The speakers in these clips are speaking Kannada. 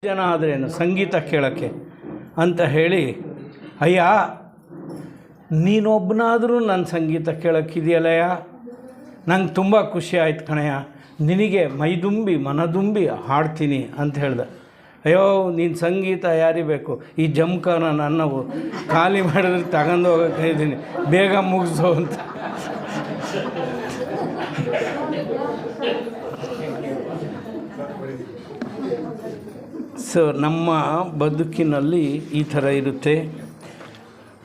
ಜನ ಆದ್ರೇನು ಸಂಗೀತ ಕೇಳೋಕ್ಕೆ ಅಂತ ಹೇಳಿ, ಅಯ್ಯ ನೀನೊಬ್ಬನಾದರೂ ನನ್ನ ಸಂಗೀತ ಕೇಳೋಕ್ಕಿದೆಯಲ್ಲಯ್ಯ, ನಂಗೆ ತುಂಬ ಖುಷಿ ಆಯ್ತು ಕಣಯ್ಯ, ನಿನಗೆ ಮೈದುಂಬಿ ಮನದುಂಬಿ ಹಾಡ್ತೀನಿ ಅಂತ ಹೇಳ್ದೆ. ಅಯ್ಯೋ ನೀನು ಸಂಗೀತ ಯಾರಿಗೆ ಬೇಕು, ಈ ಜಮ್ಕನ ನನ್ನವು ಖಾಲಿ ಮಾಡಿದ್ರೆ ತಗೊಂಡು ಹೋಗೋಕ್ಕೆ ಇದ್ದೀನಿ, ಬೇಗ ಮುಗಿಸು ಅಂತ. ಸೊ ನಮ್ಮ ಬದುಕಿನಲ್ಲಿ ಈ ಥರ ಇರುತ್ತೆ.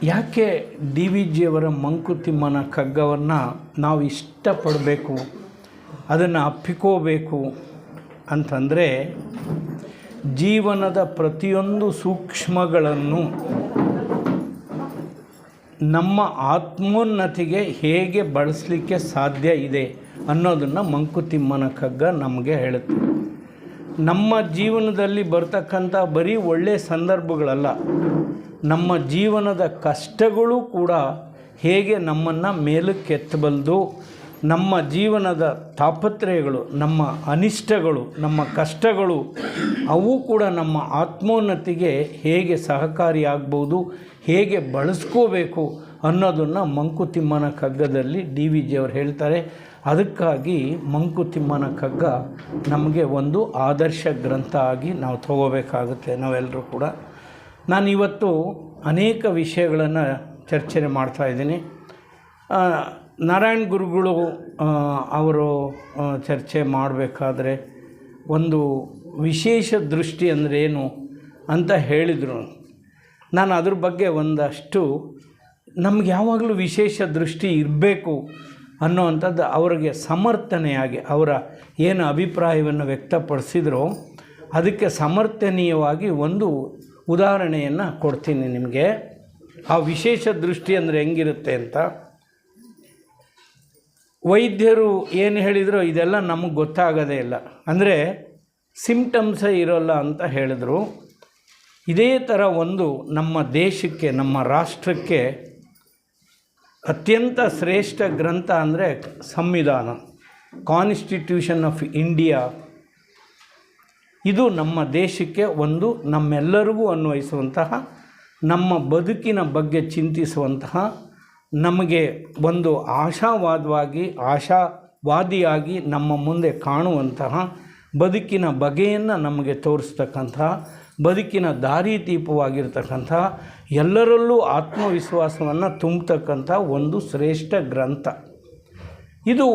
ಯಾಕೆ ಡಿ ವಿ ಜಿಯವರ ಮಂಕುತಿಮ್ಮನ ಕಗ್ಗವನ್ನು ನಾವು ಇಷ್ಟಪಡಬೇಕು, ಅದನ್ನು ಅಪ್ಪಿಕೋಬೇಕು ಅಂತಂದರೆ, ಜೀವನದ ಪ್ರತಿಯೊಂದು ಸೂಕ್ಷ್ಮಗಳನ್ನು ನಮ್ಮ ಆತ್ಮೋನ್ನತಿಗೆ ಹೇಗೆ ಬಳಸಲಿಕ್ಕೆ ಸಾಧ್ಯ ಇದೆ ಅನ್ನೋದನ್ನು ಮಂಕುತಿಮ್ಮನ ಕಗ್ಗ ನಮಗೆ ಹೇಳುತ್ತೆ. ನಮ್ಮ ಜೀವನದಲ್ಲಿ ಬರ್ತಕ್ಕಂಥ ಬರೀ ಒಳ್ಳೆಯ ಸಂದರ್ಭಗಳಲ್ಲ, ನಮ್ಮ ಜೀವನದ ಕಷ್ಟಗಳು ಕೂಡ ಹೇಗೆ ನಮ್ಮನ್ನು ಮೇಲಕ್ಕೆತ್ತಬಲ್ಲದು, ನಮ್ಮ ಜೀವನದ ತಾಪತ್ರಯಗಳು, ನಮ್ಮ ಅನಿಷ್ಟಗಳು, ನಮ್ಮ ಕಷ್ಟಗಳು ಅವು ಕೂಡ ನಮ್ಮ ಆತ್ಮೋನ್ನತಿಗೆ ಹೇಗೆ ಸಹಕಾರಿಯಾಗ್ಬೋದು, ಹೇಗೆ ಬಳಸ್ಕೋಬೇಕು ಅನ್ನೋದನ್ನು ಮಂಕುತಿಮ್ಮನ ಕಗ್ಗದಲ್ಲಿ ಡಿ ವಿ ಜಿಯವರು ಹೇಳ್ತಾರೆ. ಅದಕ್ಕಾಗಿ ಮಂಕುತಿಮ್ಮನ ಕಗ್ಗ ನಮಗೆ ಒಂದು ಆದರ್ಶ ಗ್ರಂಥ ಆಗಿ ನಾವು ತಗೋಬೇಕಾಗುತ್ತೆ ನಾವೆಲ್ಲರೂ ಕೂಡ. ನಾನಿವತ್ತು ಅನೇಕ ವಿಷಯಗಳನ್ನು ಚರ್ಚೆ ಮಾಡ್ತಾಯಿದ್ದೀನಿ. ನಾರಾಯಣ ಗುರುಗಳು ಅವರು ಚರ್ಚೆ ಮಾಡಬೇಕಾದ್ರೆ ಒಂದು ವಿಶೇಷ ದೃಷ್ಟಿ ಅಂದರೆ ಏನು ಅಂತ ಹೇಳಿದರು. ನಾನು ಅದ್ರ ಬಗ್ಗೆ ಒಂದಷ್ಟು ನಮ್ಗೆ ಯಾವಾಗಲೂ ವಿಶೇಷ ದೃಷ್ಟಿ ಇರಬೇಕು ಅನ್ನೋವಂಥದ್ದು ಅವರಿಗೆ ಸಮರ್ಥನೆಯಾಗಿ ಅವರ ಏನು ಅಭಿಪ್ರಾಯವನ್ನು ವ್ಯಕ್ತಪಡಿಸಿದ್ರೋ ಅದಕ್ಕೆ ಸಮರ್ಥನೀಯವಾಗಿ ಒಂದು ಉದಾಹರಣೆಯನ್ನು ಕೊಡ್ತೀನಿ ನಿಮಗೆ. ಆ ವಿಶೇಷ ದೃಷ್ಟಿ ಅಂದರೆ ಹೆಂಗಿರುತ್ತೆ ಅಂತ. ವೈದ್ಯರು ಏನು ಹೇಳಿದ್ರು ಇದೆಲ್ಲ ನಮಗೆ ಗೊತ್ತಾಗೋದೇ ಇಲ್ಲ, ಅಂದರೆ ಸಿಂಪ್ಟಮ್ಸೇ ಇರೋಲ್ಲ ಅಂತ ಹೇಳಿದ್ರು. ಇದೇ ಥರ ಒಂದು ನಮ್ಮ ದೇಶಕ್ಕೆ, ನಮ್ಮ ರಾಷ್ಟ್ರಕ್ಕೆ ಅತ್ಯಂತ ಶ್ರೇಷ್ಠ ಗ್ರಂಥ ಅಂದರೆ ಸಂವಿಧಾನ, ಕಾನ್ಸ್ಟಿಟ್ಯೂಷನ್ ಆಫ್ ಇಂಡಿಯಾ. ಇದು ನಮ್ಮ ದೇಶಕ್ಕೆ ಒಂದು ನಮ್ಮೆಲ್ಲರಿಗೂ ಅನ್ವಯಿಸುವಂತಹ, ನಮ್ಮ ಬದುಕಿನ ಬಗ್ಗೆ ಚಿಂತಿಸುವಂತಹ, ನಮಗೆ ಒಂದು ಆಶಾವಾದಿಯಾಗಿ ನಮ್ಮ ಮುಂದೆ ಕಾಣುವಂತಹ, ಬದುಕಿನ ಬಗೆಯನ್ನು ನಮಗೆ ತೋರಿಸ್ತಕ್ಕಂತಹ, ಬದುಕಿನ ದಾರಿದೀಪವಾಗಿರ್ತಕ್ಕಂಥ, ಎಲ್ಲರಲ್ಲೂ ಆತ್ಮವಿಶ್ವಾಸವನ್ನು ತುಂಬತಕ್ಕಂಥ ಒಂದು ಶ್ರೇಷ್ಠ ಗ್ರಂಥ. ಇದು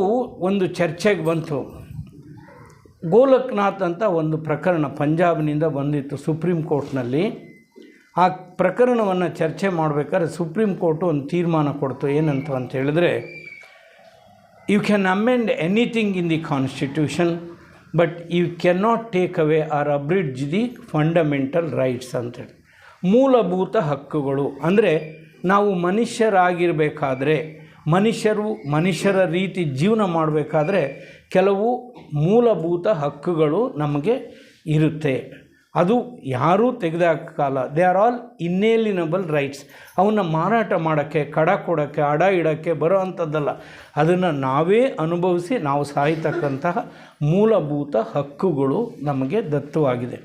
ಒಂದು ಚರ್ಚೆಗೆ ಬಂತು. ಗೋಲಕ್ನಾಥ್ ಅಂತ ಒಂದು ಪ್ರಕರಣ ಪಂಜಾಬ್ನಿಂದ ಬಂದಿತ್ತು ಸುಪ್ರೀಂ ಕೋರ್ಟ್ನಲ್ಲಿ. ಆ ಪ್ರಕರಣವನ್ನು ಚರ್ಚೆ ಮಾಡಬೇಕಾದ್ರೆ ಸುಪ್ರೀಂ ಕೋರ್ಟು ಒಂದು ತೀರ್ಮಾನ ಕೊಡ್ತು. ಏನಂತ ಅಂತ ಹೇಳಿದ್ರೆ, you can amend anything in the constitution but you can not take away or abridge the fundamental rights ಅಂತೇಳಿ. ಮೂಲಭೂತ ಹಕ್ಕುಗಳು ಅಂದರೆ ನಾವು ಮನುಷ್ಯರಾಗಿರಬೇಕಾದ್ರೆ, ಮನುಷ್ಯರ ರೀತಿ ಜೀವನ ಮಾಡಬೇಕಾದ್ರೆ ಕೆಲವು ಮೂಲಭೂತ ಹಕ್ಕುಗಳು ನಮಗೆ ಇರುತ್ತೆ. ಅದು ಯಾರೂ ತೆಗೆದಾಕಲ್ಲ. They are all inalienable rights. ಅವನ್ನ ಮಾರಾಟ ಮಾಡೋಕ್ಕೆ, ಕಡ ಕೊಡೋಕ್ಕೆ, ಅಡ ಇಡೋಕ್ಕೆ ಬರೋ ಅಂಥದ್ದಲ್ಲ. ಅದನ್ನು ನಾವೇ ಅನುಭವಿಸಿ ನಾವು ಸಾಯ್ತಕ್ಕಂತಹ ಮೂಲಭೂತ ಹಕ್ಕುಗಳು ನಮಗೆ ದತ್ತವಾಗಿದೆ.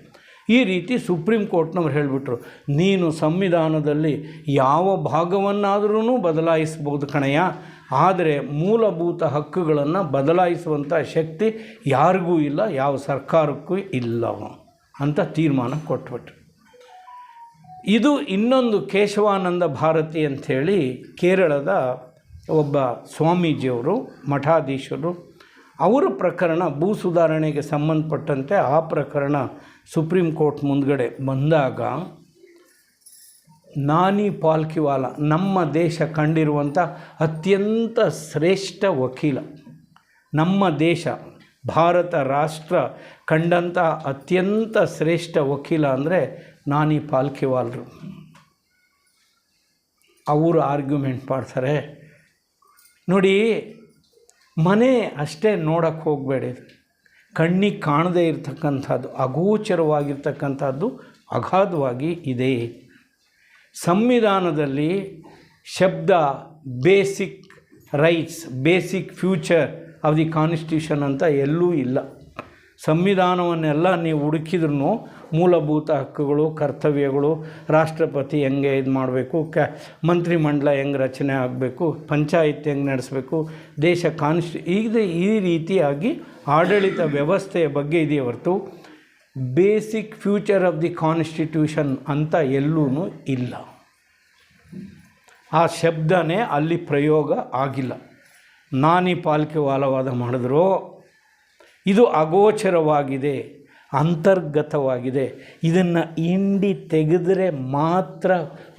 ಈ ರೀತಿ ಸುಪ್ರೀಂ ಕೋರ್ಟ್ನವ್ರು ಹೇಳಿಬಿಟ್ರು, ನೀನು ಸಂವಿಧಾನದಲ್ಲಿ ಯಾವ ಭಾಗವನ್ನಾದರೂ ಬದಲಾಯಿಸ್ಬೋದು ಕಣಯ್ಯ, ಆದರೆ ಮೂಲಭೂತ ಹಕ್ಕುಗಳನ್ನು ಬದಲಾಯಿಸುವಂಥ ಶಕ್ತಿ ಯಾರಿಗೂ ಇಲ್ಲ, ಯಾವ ಸರ್ಕಾರಕ್ಕೂ ಇಲ್ಲ ಅಂತ ತೀರ್ಮಾನ ಕೊಟ್ಬಿಟ್ರು. ಇದು ಇನ್ನೊಂದು ಕೇಶವಾನಂದ ಭಾರತಿ ಅಂಥೇಳಿ ಕೇರಳದ ಒಬ್ಬ ಸ್ವಾಮೀಜಿಯವರು, ಮಠಾಧೀಶರು, ಅವರ ಪ್ರಕರಣ ಭೂ ಸುಧಾರಣೆಗೆ ಸಂಬಂಧಪಟ್ಟಂತೆ ಆ ಪ್ರಕರಣ ಸುಪ್ರೀಂ ಕೋರ್ಟ್ ಮುಂದ್ಗಡೆ ಬಂದಾಗ, ನಾನಿ ಪಾಲ್ಕಿವಾಲ ನಮ್ಮ ದೇಶ ಕಂಡಿರುವಂಥ ಅತ್ಯಂತ ಶ್ರೇಷ್ಠ ವಕೀಲ, ನಮ್ಮ ದೇಶ ಭಾರತ ರಾಷ್ಟ್ರ ಕಂಡಂಥ ಅತ್ಯಂತ ಶ್ರೇಷ್ಠ ವಕೀಲ ಅಂದರೆ ನಾನಿ ಪಾಲ್ಕಿವಾಲರು. ಅವರು ಆರ್ಗ್ಯುಮೆಂಟ್ ಮಾಡ್ತಾರೆ, ನೋಡಿ ಮನೆ ಅಷ್ಟೇ ನೋಡೋಕ್ಕೆ ಹೋಗಬೇಡಿ, ಕಣ್ಣಿಗೆ ಕಾಣದೇ ಇರತಕ್ಕಂಥದ್ದು, ಅಗೋಚರವಾಗಿರ್ತಕ್ಕಂಥದ್ದು ಅಗಾಧವಾಗಿ ಇದೆ. ಸಂವಿಧಾನದಲ್ಲಿ ಶಬ್ದ basic rights, basic feature of the constitution ಅಂತ ಎಲ್ಲೂ ಇಲ್ಲ. ಸಂವಿಧಾನವನ್ನೆಲ್ಲ ನೀವು ಹುಡುಕಿದ್ರೂ ಮೂಲಭೂತ ಹಕ್ಕುಗಳು, ಕರ್ತವ್ಯಗಳು, ರಾಷ್ಟ್ರಪತಿ ಹೆಂಗೆ ಇದು ಮಾಡಬೇಕು, ಮಂತ್ರಿಮಂಡಲ ಹೆಂಗೆ ರಚನೆ ಆಗಬೇಕು, ಪಂಚಾಯತ್ ಹೆಂಗೆ ನಡೆಸಬೇಕು, ದೇಶ ಈ ರೀತಿಯಾಗಿ ಆಡಳಿತ ವ್ಯವಸ್ಥೆಯ ಬಗ್ಗೆ ಇದೆಯೇ ಹೊರತು basic feature of the constitution ಅಂತ ಎಲ್ಲೂ ಇಲ್ಲ. ಆ ಶಬ್ದನೇ ಅಲ್ಲಿ ಪ್ರಯೋಗ ಆಗಿಲ್ಲ. ನಾನಿ ಪಾಲ್ಕೆವಾಲವಾದ ಮಾಡಿದ್ರು. ಇದು ಅಗೋಚರವಾಗಿದೆ, ಅಂತರ್ಗತವಾಗಿದೆ. ಇದನ್ನು ಹಿಂಡಿ ತೆಗೆದರೆ ಮಾತ್ರ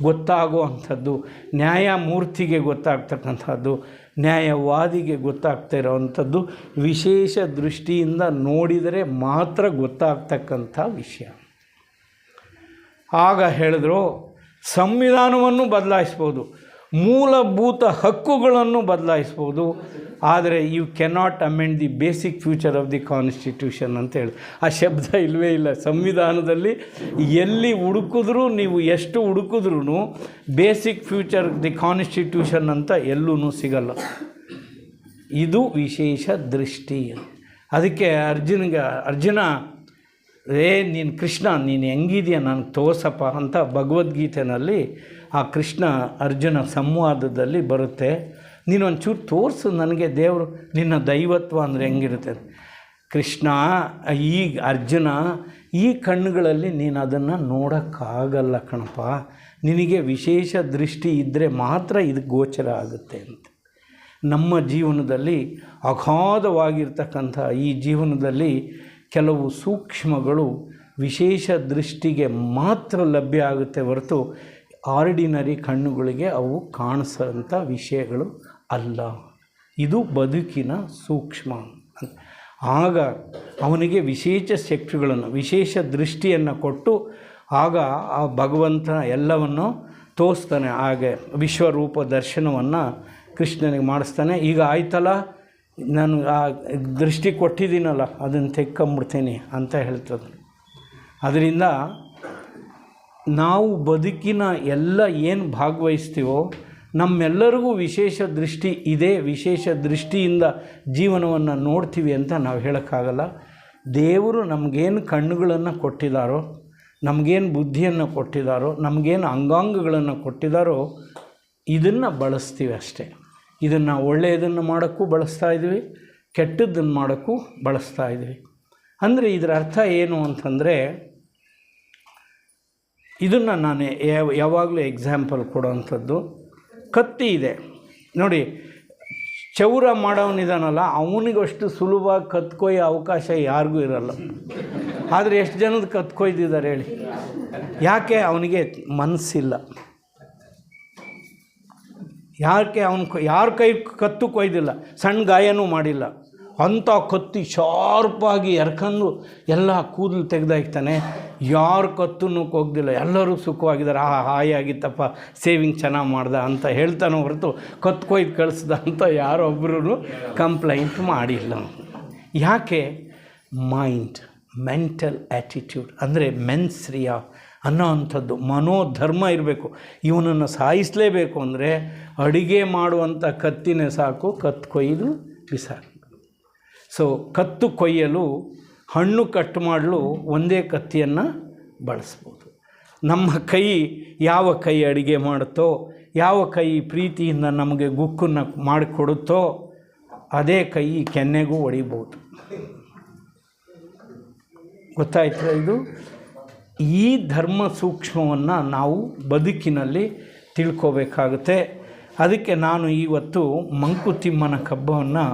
ಗೊತ್ತಾಗುವಂಥದ್ದು, ನ್ಯಾಯಮೂರ್ತಿಗೆ ಗೊತ್ತಾಗ್ತಕ್ಕಂಥದ್ದು, ನ್ಯಾಯವಾದಿಗೆ ಗೊತ್ತಾಗ್ತಾ ಇರೋವಂಥದ್ದು, ವಿಶೇಷ ದೃಷ್ಟಿಯಿಂದ ನೋಡಿದರೆ ಮಾತ್ರ ಗೊತ್ತಾಗ್ತಕ್ಕಂಥ ವಿಷಯ. ಆಗ ಹೇಳಿದ್ರು ಸಂವಿಧಾನವನ್ನು ಬದಲಾಯಿಸ್ಬೋದು, ಮೂಲಭೂತ ಹಕ್ಕುಗಳನ್ನು ಬದಲಾಯಿಸ್ಬೋದು, ಆದರೆ you cannot amend the basic feature of the constitution ಅಂತ ಹೇಳಿ ಆ ಶಬ್ದ ಇಲ್ಲವೇ ಇಲ್ಲ ಸಂವಿಧಾನದಲ್ಲಿ. ಎಲ್ಲಿ ಹುಡುಕಿದ್ರೂ, ನೀವು ಎಷ್ಟು ಹುಡುಕಿದ್ರೂ ಬೇಸಿಕ್ ಫ್ಯೂಚರ್ ದಿ ಕಾನ್ಸ್ಟಿಟ್ಯೂಷನ್ ಅಂತ ಎಲ್ಲೂ ಸಿಗಲ್ಲ. ಇದು ವಿಶೇಷ ದೃಷ್ಟಿ. ಅದಕ್ಕೆ ಅರ್ಜುನ ನೀನು ಕೃಷ್ಣ ನೀನು ಹೆಂಗಿದೆಯಾ ನನಗೆ ತೋರ್ಸಪ್ಪ ಅಂತ ಭಗವದ್ಗೀತೆಯಲ್ಲಿ ಆ ಕೃಷ್ಣ ಅರ್ಜುನ ಸಂವಾದದಲ್ಲಿ ಬರುತ್ತೆ. ನೀನು ಒಂಚೂರು ತೋರಿಸು ನನಗೆ ದೇವರು, ನಿನ್ನ ದೈವತ್ವ ಅಂದರೆ ಹೆಂಗಿರುತ್ತೆ. ಕೃಷ್ಣ ಅರ್ಜುನ ಈ ಕಣ್ಣುಗಳಲ್ಲಿ ನೀನು ಅದನ್ನು ನೋಡೋಕ್ಕಾಗಲ್ಲ ಕಣಪ್ಪ, ನಿನಗೆ ವಿಶೇಷ ದೃಷ್ಟಿ ಇದ್ದರೆ ಮಾತ್ರ ಇದು ಗೋಚರ ಆಗುತ್ತೆ ಅಂತ. ನಮ್ಮ ಜೀವನದಲ್ಲಿ ಅಗಾಧವಾಗಿರ್ತಕ್ಕಂಥ ಈ ಜೀವನದಲ್ಲಿ ಕೆಲವು ಸೂಕ್ಷ್ಮಗಳು ವಿಶೇಷ ದೃಷ್ಟಿಗೆ ಮಾತ್ರ ಲಭ್ಯ ಆಗುತ್ತೆ ಹೊರತು ಆರ್ಡಿನರಿ ಕಣ್ಣುಗಳಿಗೆ ಅವು ಕಾಣಿಸೋಂಥ ವಿಷಯಗಳು ಅಲ್ಲ. ಇದು ಬದುಕಿನ ಸೂಕ್ಷ್ಮ. ಆಗ ಅವನಿಗೆ ವಿಶೇಷ ಶಕ್ತಿಗಳನ್ನು, ವಿಶೇಷ ದೃಷ್ಟಿಯನ್ನು ಕೊಟ್ಟು ಆಗ ಆ ಭಗವಂತ ಎಲ್ಲವನ್ನು ತೋರಿಸ್ತಾನೆ. ಹಾಗೆ ವಿಶ್ವರೂಪ ದರ್ಶನವನ್ನು ಕೃಷ್ಣನಿಗೆ ಮಾಡಿಸ್ತಾನೆ. ಈಗ ಆಯ್ತಲ್ಲ, ನಾನು ಆ ದೃಷ್ಟಿ ಕೊಟ್ಟಿದ್ದೀನಲ್ಲ ಅದನ್ನು ತೆಕ್ಕೊಂಬಿಡ್ತೀನಿ ಅಂತ ಹೇಳ್ತದೆ. ಅದರಿಂದ ನಾವು ಬದುಕಿನ ಎಲ್ಲ ಏನು ಭಾಗವಹಿಸ್ತೀವೋ ನಮ್ಮೆಲ್ಲರಿಗೂ ವಿಶೇಷ ದೃಷ್ಟಿ ಇದೆ. ವಿಶೇಷ ದೃಷ್ಟಿಯಿಂದ ಜೀವನವನ್ನು ನೋಡ್ತೀವಿ ಅಂತ ನಾವು ಹೇಳೋಕ್ಕಾಗಲ್ಲ. ದೇವರು ನಮಗೇನು ಕಣ್ಣುಗಳನ್ನು ಕೊಟ್ಟಿದ್ದಾರೋ, ನಮಗೇನು ಬುದ್ಧಿಯನ್ನು ಕೊಟ್ಟಿದ್ದಾರೋ, ನಮಗೇನು ಅಂಗಾಂಗಗಳನ್ನು ಕೊಟ್ಟಿದ್ದಾರೋ ಇದನ್ನು ಬಳಸ್ತೀವಿ ಅಷ್ಟೇ. ಇದನ್ನು ಒಳ್ಳೆಯದನ್ನು ಮಾಡೋಕ್ಕೂ ಬಳಸ್ತಾ ಇದ್ದೀವಿ, ಕೆಟ್ಟದ್ದನ್ನು ಮಾಡೋಕ್ಕೂ ಬಳಸ್ತಾ ಇದ್ದೀವಿ. ಅಂದರೆ ಇದರ ಅರ್ಥ ಏನು ಅಂತಂದರೆ, ಇದನ್ನು ನಾನು ಯಾವಾಗಲೂ ಎಕ್ಸಾಂಪಲ್ ಕೊಡೋವಂಥದ್ದು. ಕತ್ತಿ ಇದೆ ನೋಡಿ, ಚೌರ ಮಾಡೋನಿದಾನಲ್ಲ ಅವನಿಗಷ್ಟು ಸುಲಭವಾಗಿ ಕತ್ಕೊಯ್ಯೋ ಅವಕಾಶ ಯಾರಿಗೂ ಇರಲ್ಲ. ಆದರೆ ಎಷ್ಟು ಜನದ ಕತ್ಕೊಯ್ದಿದ್ದಾರೆ ಹೇಳಿ? ಯಾಕೆ? ಅವನಿಗೆ ಮನಸ್ಸಿಲ್ಲ. ಯಾರ ಕೈ ಕತ್ತು ಕೊಯ್ದಿಲ್ಲ, ಸಣ್ಣ ಗಾಯನೂ ಮಾಡಿಲ್ಲ. ಅಂಥ ಕತ್ತಿ ಶಾರ್ಪಾಗಿ ಎರ್ಕೊಂಡು ಎಲ್ಲ ಕೂದಲು ತೆಗೆದಾಕ್ತಾನೆ. ಯಾರ ಕತ್ತೂ ಕೊಗ್ದಿಲ್ಲ, ಎಲ್ಲರೂ ಸುಖವಾಗಿದ್ದಾರೆ. ಹಾಯಾಗಿತ್ತಪ್ಪ, ಸೇವಿಂಗ್ ಚೆನ್ನಾಗಿ ಮಾಡ್ದ ಅಂತ ಹೇಳ್ತಾನೆ ಹೊರತು ಕತ್ತು ಕೊಯ್ದು ಕಳಿಸ್ದ ಅಂತ ಯಾರೊಬ್ಬರೂ ಕಂಪ್ಲೇಂಟ್ ಮಾಡಿಲ್ಲ. ಯಾಕೆ? ಮೈಂಡ್, ಮೆಂಟಲ್ ಆ್ಯಟಿಟ್ಯೂಡ್ ಅಂದರೆ ಮೆನ್ಸ್ರಿಯ ಅನ್ನೋ ಅಂಥದ್ದು ಮನೋಧರ್ಮ ಇರಬೇಕು. ಇವನನ್ನು ಸಾಯಿಸಲೇಬೇಕು ಅಂದರೆ ಅಡುಗೆ ಮಾಡುವಂಥ ಕತ್ತಿನೇ ಸಾಕು, ಕತ್ತು ಕೊಯ್ದು ಬಿಸಾಕು. ಸೊ ಕತ್ತು ಕೊಯ್ಯಲು, ಹಣ್ಣು ಕಟ್ ಮಾಡಲು ಒಂದೇ ಕತ್ತಿಯನ್ನು ಬಳಸ್ಬೋದು. ನಮ್ಮ ಕೈ ಯಾವ ಕೈ ಅಡುಗೆ ಮಾಡುತ್ತೋ, ಯಾವ ಕೈ ಪ್ರೀತಿಯಿಂದ ನಮಗೆ ಗುಕ್ಕನ್ನು ಮಾಡಿಕೊಡುತ್ತೋ ಅದೇ ಕೈ ಕೆನ್ನೆಗೂ ಹೊಡಿಬೋದು. ಗೊತ್ತಾಯ್ತು? ಇದು ಈ ಧರ್ಮ ಸೂಕ್ಷ್ಮವನ್ನು ನಾವು ಬದುಕಿನಲ್ಲಿ ತಿಳ್ಕೋಬೇಕಾಗುತ್ತೆ. ಅದಕ್ಕೆ ನಾನು ಇವತ್ತು ಮಂಕುತಿಮ್ಮನ ಕಬ್ಬವನ್ನು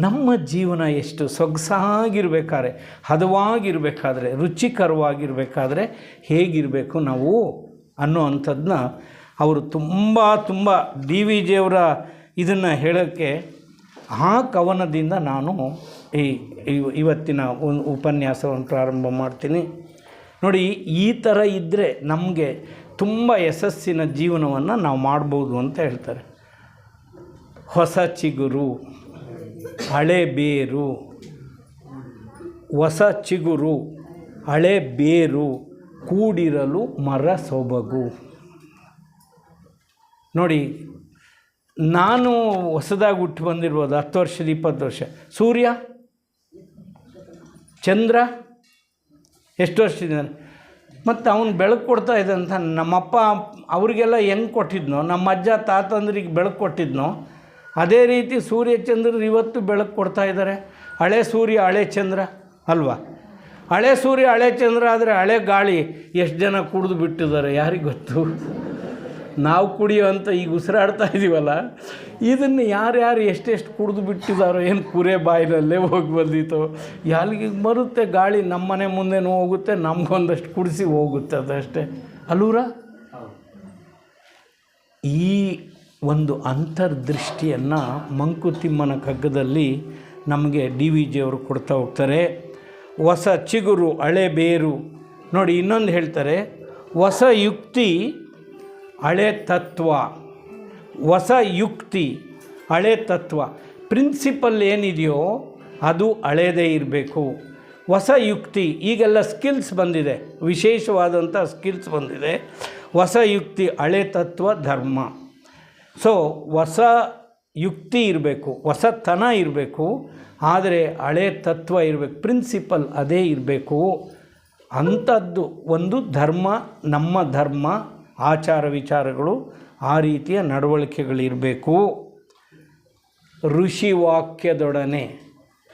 ನಮ್ಮ ಜೀವನ ಎಷ್ಟು ಸೊಗಸಾಗಿರ್ಬೇಕಾದ್ರೆ, ಹದವಾಗಿರಬೇಕಾದ್ರೆ, ರುಚಿಕರವಾಗಿರಬೇಕಾದ್ರೆ ಹೇಗಿರಬೇಕು ನಾವು ಅನ್ನೋ ಅಂಥದ್ದನ್ನ ಅವರು ತುಂಬ ಡಿ ವಿ ಜಿಯವರ ಇದನ್ನು ಹೇಳೋಕ್ಕೆ ಆ ಕವನದಿಂದ ನಾನು ಇವತ್ತಿನ ಉಪನ್ಯಾಸವನ್ನು ಪ್ರಾರಂಭ ಮಾಡ್ತೀನಿ. ನೋಡಿ, ಈ ಥರ ಇದ್ದರೆ ನಮಗೆ ತುಂಬ ಯಶಸ್ಸಿನ ಜೀವನವನ್ನು ನಾವು ಮಾಡ್ಬೋದು ಅಂತ ಹೇಳ್ತಾರೆ. ಹೊಸ ಚಿಗುರು, ಹಳೆ ಬೇರು, ಹೊಸ ಚಿಗುರು, ಹಳೆ ಬೇರು, ಕೂಡಿರಲು ಮರ ಸೊಬಗು. ನೋಡಿ, ನಾನು ಹೊಸದಾಗಿ ಹುಟ್ಟು ಬಂದಿರ್ಬೋದು, 10 ವರ್ಷದ 20 ವರ್ಷ. ಸೂರ್ಯ, ಚಂದ್ರ ಎಷ್ಟು ವರ್ಷದಿಂದ ಮತ್ತು ಅವನು ಬೆಳಕು ಕೊಡ್ತಾ ಇದೆ ಅಂತ ನಮ್ಮಪ್ಪ ಅವರಿಗೆಲ್ಲ ಹೆಂಗೆ ಕೊಟ್ಟಿದ್ನೋ, ನಮ್ಮ ಅಜ್ಜ ತಾತಂದ್ರಿಗೆ ಬೆಳಕು ಕೊಟ್ಟಿದ್ನೋ, ಅದೇ ರೀತಿ ಸೂರ್ಯಚಂದ್ರರು ಇವತ್ತು ಬೆಳಕು ಕೊಡ್ತಾ ಇದ್ದಾರೆ. ಹಳೆ ಸೂರ್ಯ ಹಳೆ ಚಂದ್ರ ಅಲ್ವಾ? ಹಳೆ ಸೂರ್ಯ ಹಳೆ ಚಂದ್ರ ಆದರೆ ಹಳೆ ಗಾಳಿ ಎಷ್ಟು ಜನ ಕುಡಿದು ಬಿಟ್ಟಿದ್ದಾರೆ ಯಾರಿಗೆ ಗೊತ್ತು? ನಾವು ಕುಡಿಯೋವಂಥ ಈಗ ಉಸಿರಾಡ್ತಾ ಇದ್ದೀವಲ್ಲ, ಇದನ್ನು ಯಾರ್ಯಾರು ಎಷ್ಟೆಷ್ಟು ಕುಡಿದು ಬಿಟ್ಟಿದ್ದಾರೋ, ಏನು ಕುರೆ ಬಾಯಿನಲ್ಲೇ ಹೋಗಿ ಬಂದಿತ್ತು, ಯಾರಿಗೆ ಬರುತ್ತೆ ಗಾಳಿ, ನಮ್ಮ ಮನೆ ಮುಂದೆನೂ ಹೋಗುತ್ತೆ, ನಮಗೊಂದಷ್ಟು ಕುಡಿಸಿ ಹೋಗುತ್ತೆ, ಅದಷ್ಟೇ ಅಲ್ಲೂರ. ಈ ಒಂದು ಅಂತರ್ದೃಷ್ಟಿಯನ್ನು ಮಂಕುತಿಮ್ಮನ ಕಗ್ಗದಲ್ಲಿ ನಮಗೆ ಡಿ ವಿ ಜಿಯವರು ಕೊಡ್ತಾ ಹೋಗ್ತಾರೆ. ಹೊಸ ಚಿಗುರು ಹಳೆ ಬೇರು. ನೋಡಿ ಇನ್ನೊಂದು ಹೇಳ್ತಾರೆ, ಹೊಸ ಯುಕ್ತಿ ಹಳೆ ತತ್ವ. ಹೊಸ ಯುಕ್ತಿ ಹಳೆ ತತ್ವ. ಪ್ರಿನ್ಸಿಪಲ್ ಏನಿದೆಯೋ ಅದು ಹಳೇದೇ ಇರಬೇಕು. ಹೊಸ ಯುಕ್ತಿ, ಈಗೆಲ್ಲ ಸ್ಕಿಲ್ಸ್ ಬಂದಿದೆ, ವಿಶೇಷವಾದಂಥ ಸ್ಕಿಲ್ಸ್ ಬಂದಿದೆ. ಹೊಸ ಯುಕ್ತಿ ಹಳೆ ತತ್ವ ಧರ್ಮ. ಸೊ ಹೊಸ ಯುಕ್ತಿ ಇರಬೇಕು, ಹೊಸತನ ಇರಬೇಕು, ಆದರೆ ಹಳೆ ತತ್ವ ಇರಬೇಕು, ಪ್ರಿನ್ಸಿಪಲ್ ಅದೇ ಇರಬೇಕು. ಅಂಥದ್ದು ಒಂದು ಧರ್ಮ, ನಮ್ಮ ಧರ್ಮ, ಆಚಾರ ವಿಚಾರಗಳು, ಆ ರೀತಿಯ ನಡವಳಿಕೆಗಳಿರಬೇಕು. ಋಷಿ ವಾಕ್ಯದೊಡನೆ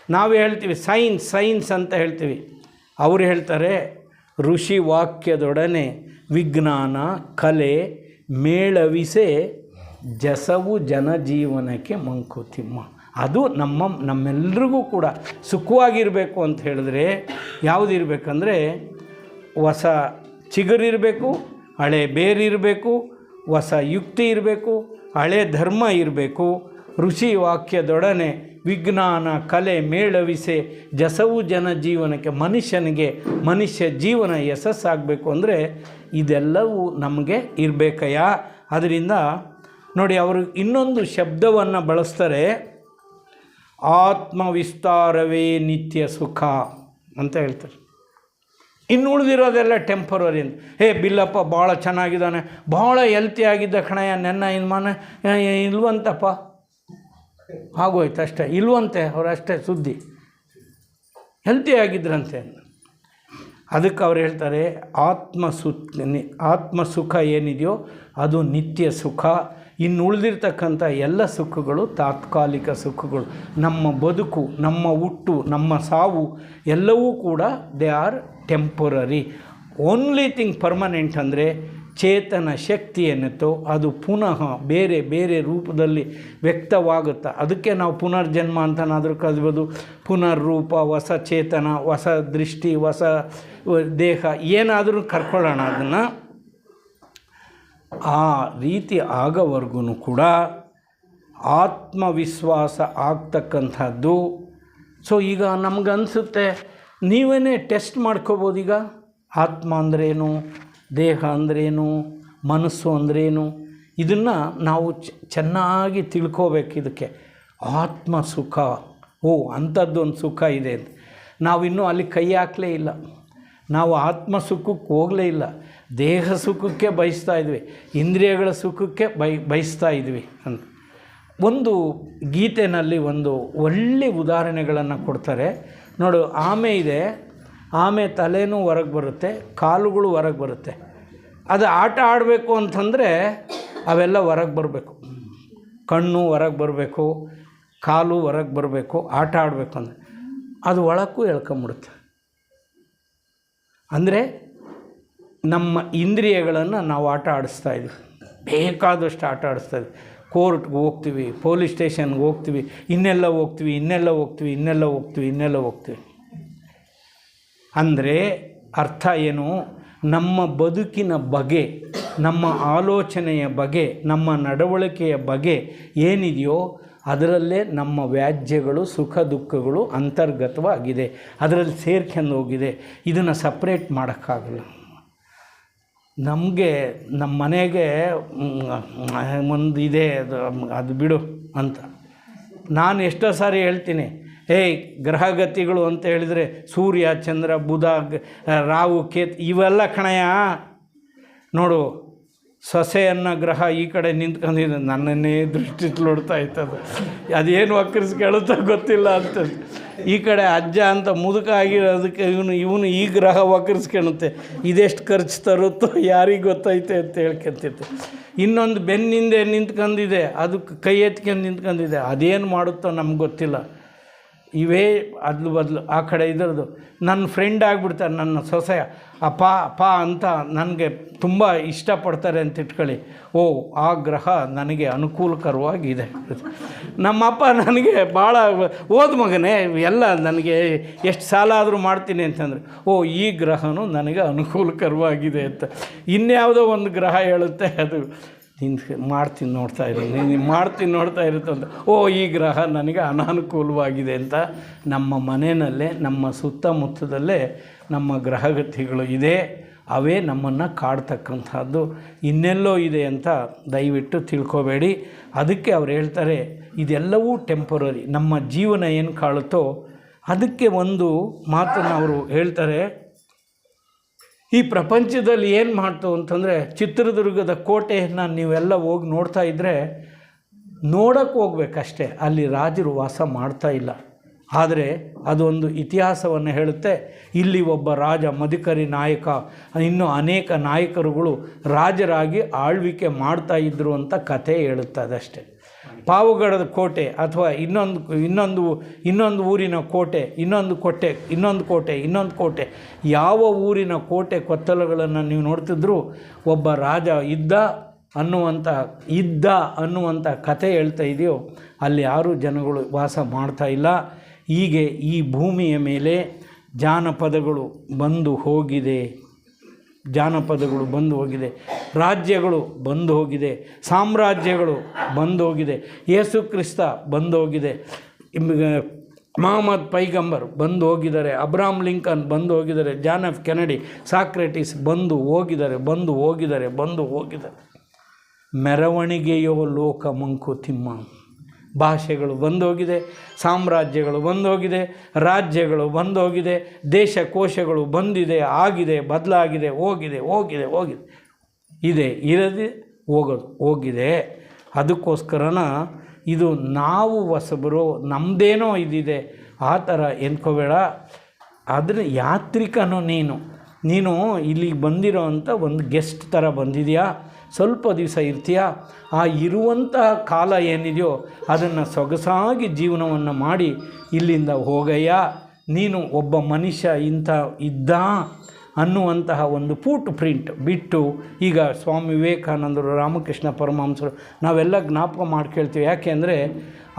ನಾವು ಹೇಳ್ತೀವಿ ಸೈನ್ಸ್ ಅಂತ ಹೇಳ್ತೀವಿ, ಅವರು ಹೇಳ್ತಾರೆ ಋಷಿ ವಾಕ್ಯದೊಡನೆ ವಿಜ್ಞಾನ ಕಲೆ ಮೇಳವಿಸೆ ಜಸವು ಜನಜೀವನಕ್ಕೆ ಮಂಕುತಿಮ್ಮ. ಅದು ನಮ್ಮೆಲ್ಲರಿಗೂ ಕೂಡ ಸುಖವಾಗಿರಬೇಕು ಅಂತ ಹೇಳಿದ್ರೆ ಯಾವುದಿರಬೇಕಂದ್ರೆ ಹೊಸ ಚಿಗುರಿರಬೇಕು, ಹಳೆ ಬೇರಿರಬೇಕು, ಹೊಸ ಯುಕ್ತಿ ಇರಬೇಕು, ಹಳೆ ಧರ್ಮ ಇರಬೇಕು. ಋಷಿ ವಾಕ್ಯದೊಡನೆ ವಿಜ್ಞಾನ ಕಲೆ ಮೇಳವಿಸೆ ಜಸವು ಜನಜೀವನಕ್ಕೆ, ಮನುಷ್ಯ ಜೀವನ ಯಶಸ್ಸಾಗಬೇಕು ಅಂದರೆ ಇದೆಲ್ಲವೂ ನಮಗೆ ಇರಬೇಕಯ್ಯ. ಅದರಿಂದ ನೋಡಿ ಅವರು ಇನ್ನೊಂದು ಶಬ್ದವನ್ನು ಬಳಸ್ತಾರೆ, ಆತ್ಮವಿಸ್ತಾರವೇ ನಿತ್ಯ ಸುಖ ಅಂತ ಹೇಳ್ತಾರೆ. ಇನ್ನು ಉಳಿದಿರೋದೆಲ್ಲ ಟೆಂಪರರಿ ಅಂತ. ಬಿಲ್ಲಪ್ಪ ಭಾಳ ಚೆನ್ನಾಗಿದ್ದಾನೆ, ಭಾಳ ಹೆಲ್ತಿ ಆಗಿದ್ದ ಕಣಯ್ಯ, ನೆನ್ನ ಇಲ್ವಂತಪ್ಪ, ಆಗೋಯ್ತು ಅಷ್ಟೇ, ಇಲ್ವಂತೆ ಅವರಷ್ಟೇ ಸುದ್ದಿ, ಹೆಲ್ತಿ ಆಗಿದ್ರಂತೆ. ಅದಕ್ಕೆ ಅವ್ರು ಹೇಳ್ತಾರೆ ಆತ್ಮ ಸುಖ ಏನಿದೆಯೋ ಅದು ನಿತ್ಯ ಸುಖ. ಇನ್ನು ಉಳಿದಿರ್ತಕ್ಕಂಥ ಎಲ್ಲ ಸುಖಗಳು ತಾತ್ಕಾಲಿಕ ಸುಖಗಳು. ನಮ್ಮ ಬದುಕು, ನಮ್ಮ ಹುಟ್ಟು, ನಮ್ಮ ಸಾವು ಎಲ್ಲವೂ ಕೂಡ they are temporary. Only thing permanent ಅಂದರೆ ಚೇತನ ಶಕ್ತಿ ಏನಿತ್ತೋ ಅದು ಪುನಃ ಬೇರೆ ಬೇರೆ ರೂಪದಲ್ಲಿ ವ್ಯಕ್ತವಾಗುತ್ತೆ. ಅದಕ್ಕೆ ನಾವು ಪುನರ್ಜನ್ಮ ಅಂತನಾದರೂ ಕಲಿಬೋದು. ಪುನರ್ರೂಪ, ಹೊಸ ಚೇತನ, ಹೊಸ ದೃಷ್ಟಿ, ಹೊಸ ದೇಹ, ಏನಾದರೂ ಕರ್ಕೊಳ್ಳೋಣ ಅದನ್ನು. ಆ ರೀತಿ ಆಗೋವರೆಗೂ ಕೂಡ ಆತ್ಮವಿಶ್ವಾಸ ಆಗ್ತಕ್ಕಂಥದ್ದು. ಸೊ ಈಗ ನಮಗನ್ಸುತ್ತೆ, ನೀವೇ ಟೆಸ್ಟ್ ಮಾಡ್ಕೋಬೋದು. ಈಗ ಆತ್ಮ ಅಂದ್ರೇನು, ದೇಹ ಅಂದ್ರೇನು, ಮನಸ್ಸು ಅಂದ್ರೇನು, ಇದನ್ನು ನಾವು ಚೆನ್ನಾಗಿ ತಿಳ್ಕೋಬೇಕು. ಇದಕ್ಕೆ ಆತ್ಮ ಸುಖ, ಅಂಥದ್ದೊಂದು ಸುಖ ಇದೆ ಅಂತ ನಾವಿನ್ನೂ ಅಲ್ಲಿ ಕೈ ಹಾಕಲೇ ಇಲ್ಲ. ನಾವು ಆತ್ಮ ಸುಖಕ್ಕೆ ಹೋಗಲೇ ಇಲ್ಲ, ದೇಹ ಸುಖಕ್ಕೆ ಬಯಸ್ತಾ ಇದ್ವಿ, ಇಂದ್ರಿಯಗಳ ಸುಖಕ್ಕೆ ಬಯಸ್ತಾ ಇದ್ವಿ ಅಂತ. ಒಂದು ಗೀತೆಯಲ್ಲಿ ಒಂದು ಒಳ್ಳೆ ಉದಾಹರಣೆಗಳನ್ನು ಕೊಡ್ತಾರೆ ನೋಡು. ಆಮೆ ಇದೆ, ಆಮೆ ತಲೆನೂ ಹೊರಗೆ ಬರುತ್ತೆ, ಕಾಲುಗಳು ಹೊರಗೆ ಬರುತ್ತೆ. ಅದು ಆಟ ಆಡಬೇಕು ಅಂತಂದರೆ ಅವೆಲ್ಲ ಹೊರಗೆ ಬರಬೇಕು, ಕಣ್ಣು ಹೊರಗೆ ಬರಬೇಕು, ಕಾಲು ಹೊರಗೆ ಬರಬೇಕು. ಆಟ ಆಡಬೇಕು ಅಂದರೆ ಅದು ಒಳಕ್ಕೂ ಎಳ್ಕೊಂಬಿಡುತ್ತೆ. ಅಂದರೆ ನಮ್ಮ ಇಂದ್ರಿಯಗಳನ್ನು ನಾವು ಆಟ ಆಡಿಸ್ತಾ ಇದ್ವಿ, ಬೇಕಾದಷ್ಟು ಆಟ ಆಡಿಸ್ತಾ ಇದ್ವಿ. ಕೋರ್ಟ್ಗೆ ಹೋಗ್ತೀವಿ, ಪೊಲೀಸ್ ಸ್ಟೇಷನ್ಗೆ ಹೋಗ್ತೀವಿ, ಇನ್ನೆಲ್ಲ ಹೋಗ್ತೀವಿ. ಅಂದರೆ ಅರ್ಥ ಏನು? ನಮ್ಮ ಬದುಕಿನ ಬಗೆ, ನಮ್ಮ ಆಲೋಚನೆಯ ಬಗೆ, ನಮ್ಮ ನಡವಳಿಕೆಯ ಬಗೆ ಏನಿದೆಯೋ ಅದರಲ್ಲೇ ನಮ್ಮ ವ್ಯಾಜ್ಯಗಳು, ಸುಖ ದುಃಖಗಳು ಅಂತರ್ಗತವಾಗಿದೆ, ಅದರಲ್ಲಿ ಸೇರ್ಕೊಂಡು ಹೋಗಿದೆ. ಇದನ್ನು ಸಪ್ರೇಟ್ ಮಾಡೋಕ್ಕಾಗಲ್ಲ. ನಮಗೆ ನಮ್ಮ ಮನೆಗೆ ಒಂದು ಇದೆ, ಅದು ಬಿಡು ಅಂತ ನಾನು ಎಷ್ಟೋ ಸಾರಿ ಹೇಳ್ತೀನಿ. ಗ್ರಹಗತಿಗಳು ಅಂತ ಹೇಳಿದರೆ ಸೂರ್ಯ, ಚಂದ್ರ, ಬುಧ, ರಾಹು, ಕೇತು ಇವೆಲ್ಲ ಕಣಯ್ಯ. ನೋಡು, ಸೊಸೆಯನ್ನು ಗ್ರಹ ಈ ಕಡೆ ನಿಂತ್ಕೊಂಡಿದೆ, ನನ್ನನ್ನೇ ದೃಷ್ಟಿ ನೋಡ್ತಾ ಇರ್ತದೆ, ಅದೇನು ವಕ್ರಿಸ್ಕೊಳ್ಳುತ್ತಾ ಗೊತ್ತಿಲ್ಲ ಅಂತ. ಈ ಕಡೆ ಅಜ್ಜ ಅಂತ ಮುದುಕ ಆಗಿರೋದಕ್ಕೆ ಇವನು ಈ ಗ್ರಹ ವಕ್ರಿಸ್ಕೊಳುತ್ತೆ, ಇದೆಷ್ಟು ಖರ್ಚು ತರುತ್ತೋ ಯಾರಿಗೆ ಗೊತ್ತೈತೆ ಅಂತ ಹೇಳ್ಕೊಂತಿತ್ತು. ಇನ್ನೊಂದು ಬೆನ್ನಿಂದೆ ನಿಂತ್ಕೊಂಡಿದೆ, ಅದು ಕೈ ಎತ್ಕೊಂಡು ನಿಂತ್ಕೊಂಡಿದೆ, ಅದೇನು ಮಾಡುತ್ತೋ ನಮ್ಗೆ ಗೊತ್ತಿಲ್ಲ. ಇವೇ ಅದ್ಲು ಬದಲು ಆ ಕಡೆ ಇದರದು. ನನ್ನ ಫ್ರೆಂಡ್ ಆಗಿಬಿಡ್ತಾರೆ ನನ್ನ ಸೊಸೆ, ಅಪ್ಪ ಅಪ್ಪ ಅಂತ ನನಗೆ ತುಂಬ ಇಷ್ಟಪಡ್ತಾರೆ ಅಂತ ಇಟ್ಕೊಳ್ಳಿ. ಓ, ಆ ಗ್ರಹ ನನಗೆ ಅನುಕೂಲಕರವಾಗಿದೆ. ನಮ್ಮಪ್ಪ ನನಗೆ ಭಾಳ ಓದ್ ಮಗನೇ ಎಲ್ಲ ನನಗೆ ಎಷ್ಟು ಸಾಲ ಆದರೂ ಮಾಡ್ತೀನಿ ಅಂತಂದರೆ, ಓ ಈ ಗ್ರಹನೂ ನನಗೆ ಅನುಕೂಲಕರವಾಗಿದೆ ಅಂತ. ಇನ್ಯಾವುದೋ ಒಂದು ಗ್ರಹ ಹೇಳುತ್ತೆ, ಅದು ಮಾಡ್ತೀನಿ ನೋಡ್ತಾ ಇರುತ್ತೆ ಅಂತ. ಓ ಈ ಗ್ರಹ ನನಗೆ ಅನಾನುಕೂಲವಾಗಿದೆ ಅಂತ. ನಮ್ಮ ಮನೆಯಲ್ಲೇ ನಮ್ಮ ಸುತ್ತಮುತ್ತದಲ್ಲೇ ನಮ್ಮ ಗ್ರಹಗತಿಗಳು ಇದೆ, ಅವೇ ನಮ್ಮನ್ನು ಕಾಡ್ತಕ್ಕಂಥದ್ದು, ಇನ್ನೆಲ್ಲೋ ಇದೆ ಅಂತ ದಯವಿಟ್ಟು ತಿಳ್ಕೊಬೇಡಿ. ಅದಕ್ಕೆ ಅವ್ರು ಹೇಳ್ತಾರೆ ಇದೆಲ್ಲವೂ ಟೆಂಪರರಿ. ನಮ್ಮ ಜೀವನ ಏನು ಕಾಳುತ್ತೋ ಅದಕ್ಕೆ ಒಂದು ಮಾತನ್ನು ಅವರು ಹೇಳ್ತಾರೆ. ಈ ಪ್ರಪಂಚದಲ್ಲಿ ಏನು ಮಾಡ್ತು ಅಂತಂದರೆ, ಚಿತ್ರದುರ್ಗದ ಕೋಟೆಯನ್ನು ನೀವೆಲ್ಲ ಹೋಗಿ ನೋಡ್ತಾ ಇದ್ದರೆ ನೋಡೋಕ್ಕೆ ಹೋಗ್ಬೇಕಷ್ಟೇ, ಅಲ್ಲಿ ರಾಜರು ವಾಸ ಮಾಡ್ತಾ ಇಲ್ಲ. ಆದರೆ ಅದೊಂದು ಇತಿಹಾಸವನ್ನು ಹೇಳುತ್ತೆ. ಇಲ್ಲಿ ಒಬ್ಬ ರಾಜ ಮದಕರಿ ನಾಯಕ, ಇನ್ನೂ ಅನೇಕ ನಾಯಕರುಗಳು ರಾಜರಾಗಿ ಆಳ್ವಿಕೆ ಮಾಡ್ತಾಯಿದ್ರು ಅಂತ ಕಥೆ ಹೇಳುತ್ತೆ. ಅದಷ್ಟೇ. ಪಾವಗಡದ ಕೋಟೆ ಅಥವಾ ಇನ್ನೊಂದು ಊರಿನ ಕೋಟೆ, ಇನ್ನೊಂದು ಕೋಟೆ, ಯಾವ ಊರಿನ ಕೋಟೆ ಕೊತ್ತಲಗಳನ್ನು ನೀವು ನೋಡ್ತಿದ್ರು ಒಬ್ಬ ರಾಜ ಇದ್ದ ಅನ್ನುವಂಥ ಕಥೆ ಹೇಳ್ತಾ ಇದೆಯೋ ಅಲ್ಲಿ ಯಾರೂ ಜನಗಳು ವಾಸ ಮಾಡ್ತಾ ಇಲ್ಲ. ಹೀಗೆ ಈ ಭೂಮಿಯ ಮೇಲೆ ಜಾನಪದಗಳು ಬಂದು ಹೋಗಿದೆ, ರಾಜ್ಯಗಳು ಬಂದು ಹೋಗಿದೆ, ಸಾಮ್ರಾಜ್ಯಗಳು ಬಂದು ಹೋಗಿದೆ, ಯೇಸು ಕ್ರಿಸ್ತ ಬಂದು ಹೋಗಿದೆ, ಮೊಹಮ್ಮದ್ ಪೈಗಂಬರ್ ಬಂದು ಹೋಗಿದ್ದಾರೆ, ಅಬ್ರಹಾಂ ಲಿಂಕನ್ ಬಂದು ಹೋಗಿದ್ದಾರೆ, ಜಾನ್ ಎಫ್ ಕೆನಡಿ, ಸಾಕ್ರೆಟಿಸ್ ಬಂದು ಹೋಗಿದ್ದಾರೆ. ಮೆರವಣಿಗೆಯೋ ಲೋಕ ಮಂಕುತಿಮ್ಮ. ಭಾಷೆಗಳು ಬಂದೋಗಿದೆ, ಸಾಮ್ರಾಜ್ಯಗಳು ಬಂದೋಗಿದೆ, ರಾಜ್ಯಗಳು ಬಂದೋಗಿದೆ, ದೇಶಕೋಶಗಳು ಬಂದಿದೆ, ಆಗಿದೆ, ಬದಲಾಗಿದೆ, ಹೋಗಿದೆ, ಇದೆ, ಇರದೆ ಹೋಗಿದೆ. ಅದಕ್ಕೋಸ್ಕರನ ಇದು ನಾವು ಹೊಸಬರು, ನಮ್ಮದೇನೋ ಇದಿದೆ ಆ ಥರ ಎನ್ಕೋಬೇಡ. ಆದರೆ ಯಾತ್ರಿಕನೋ ನೀನು ಇಲ್ಲಿಗೆ ಬಂದಿರೋ ಅಂಥ ಒಂದು ಗೆಸ್ಟ್ ಥರ ಬಂದಿದೆಯಾ, ಸ್ವಲ್ಪ ದಿವಸ ಇರ್ತೀಯ. ಆ ಇರುವಂತಹ ಕಾಲ ಏನಿದೆಯೋ ಅದನ್ನು ಸೊಗಸಾಗಿ ಜೀವನವನ್ನು ಮಾಡಿ ಇಲ್ಲಿಂದ ಹೋಗಯ್ಯ. ನೀನು ಒಬ್ಬ ಮನುಷ್ಯ ಇದ್ದ ಅನ್ನುವಂತಹ ಒಂದು ಪ್ರಿಂಟ್ ಬಿಟ್ಟು, ಈಗ ಸ್ವಾಮಿ ವಿವೇಕಾನಂದರು, ರಾಮಕೃಷ್ಣ ಪರಮಹಂಸರು ನಾವೆಲ್ಲ ಜ್ಞಾಪಕ ಮಾಡ್ಕೊಳ್ತೀವಿ. ಯಾಕೆಂದರೆ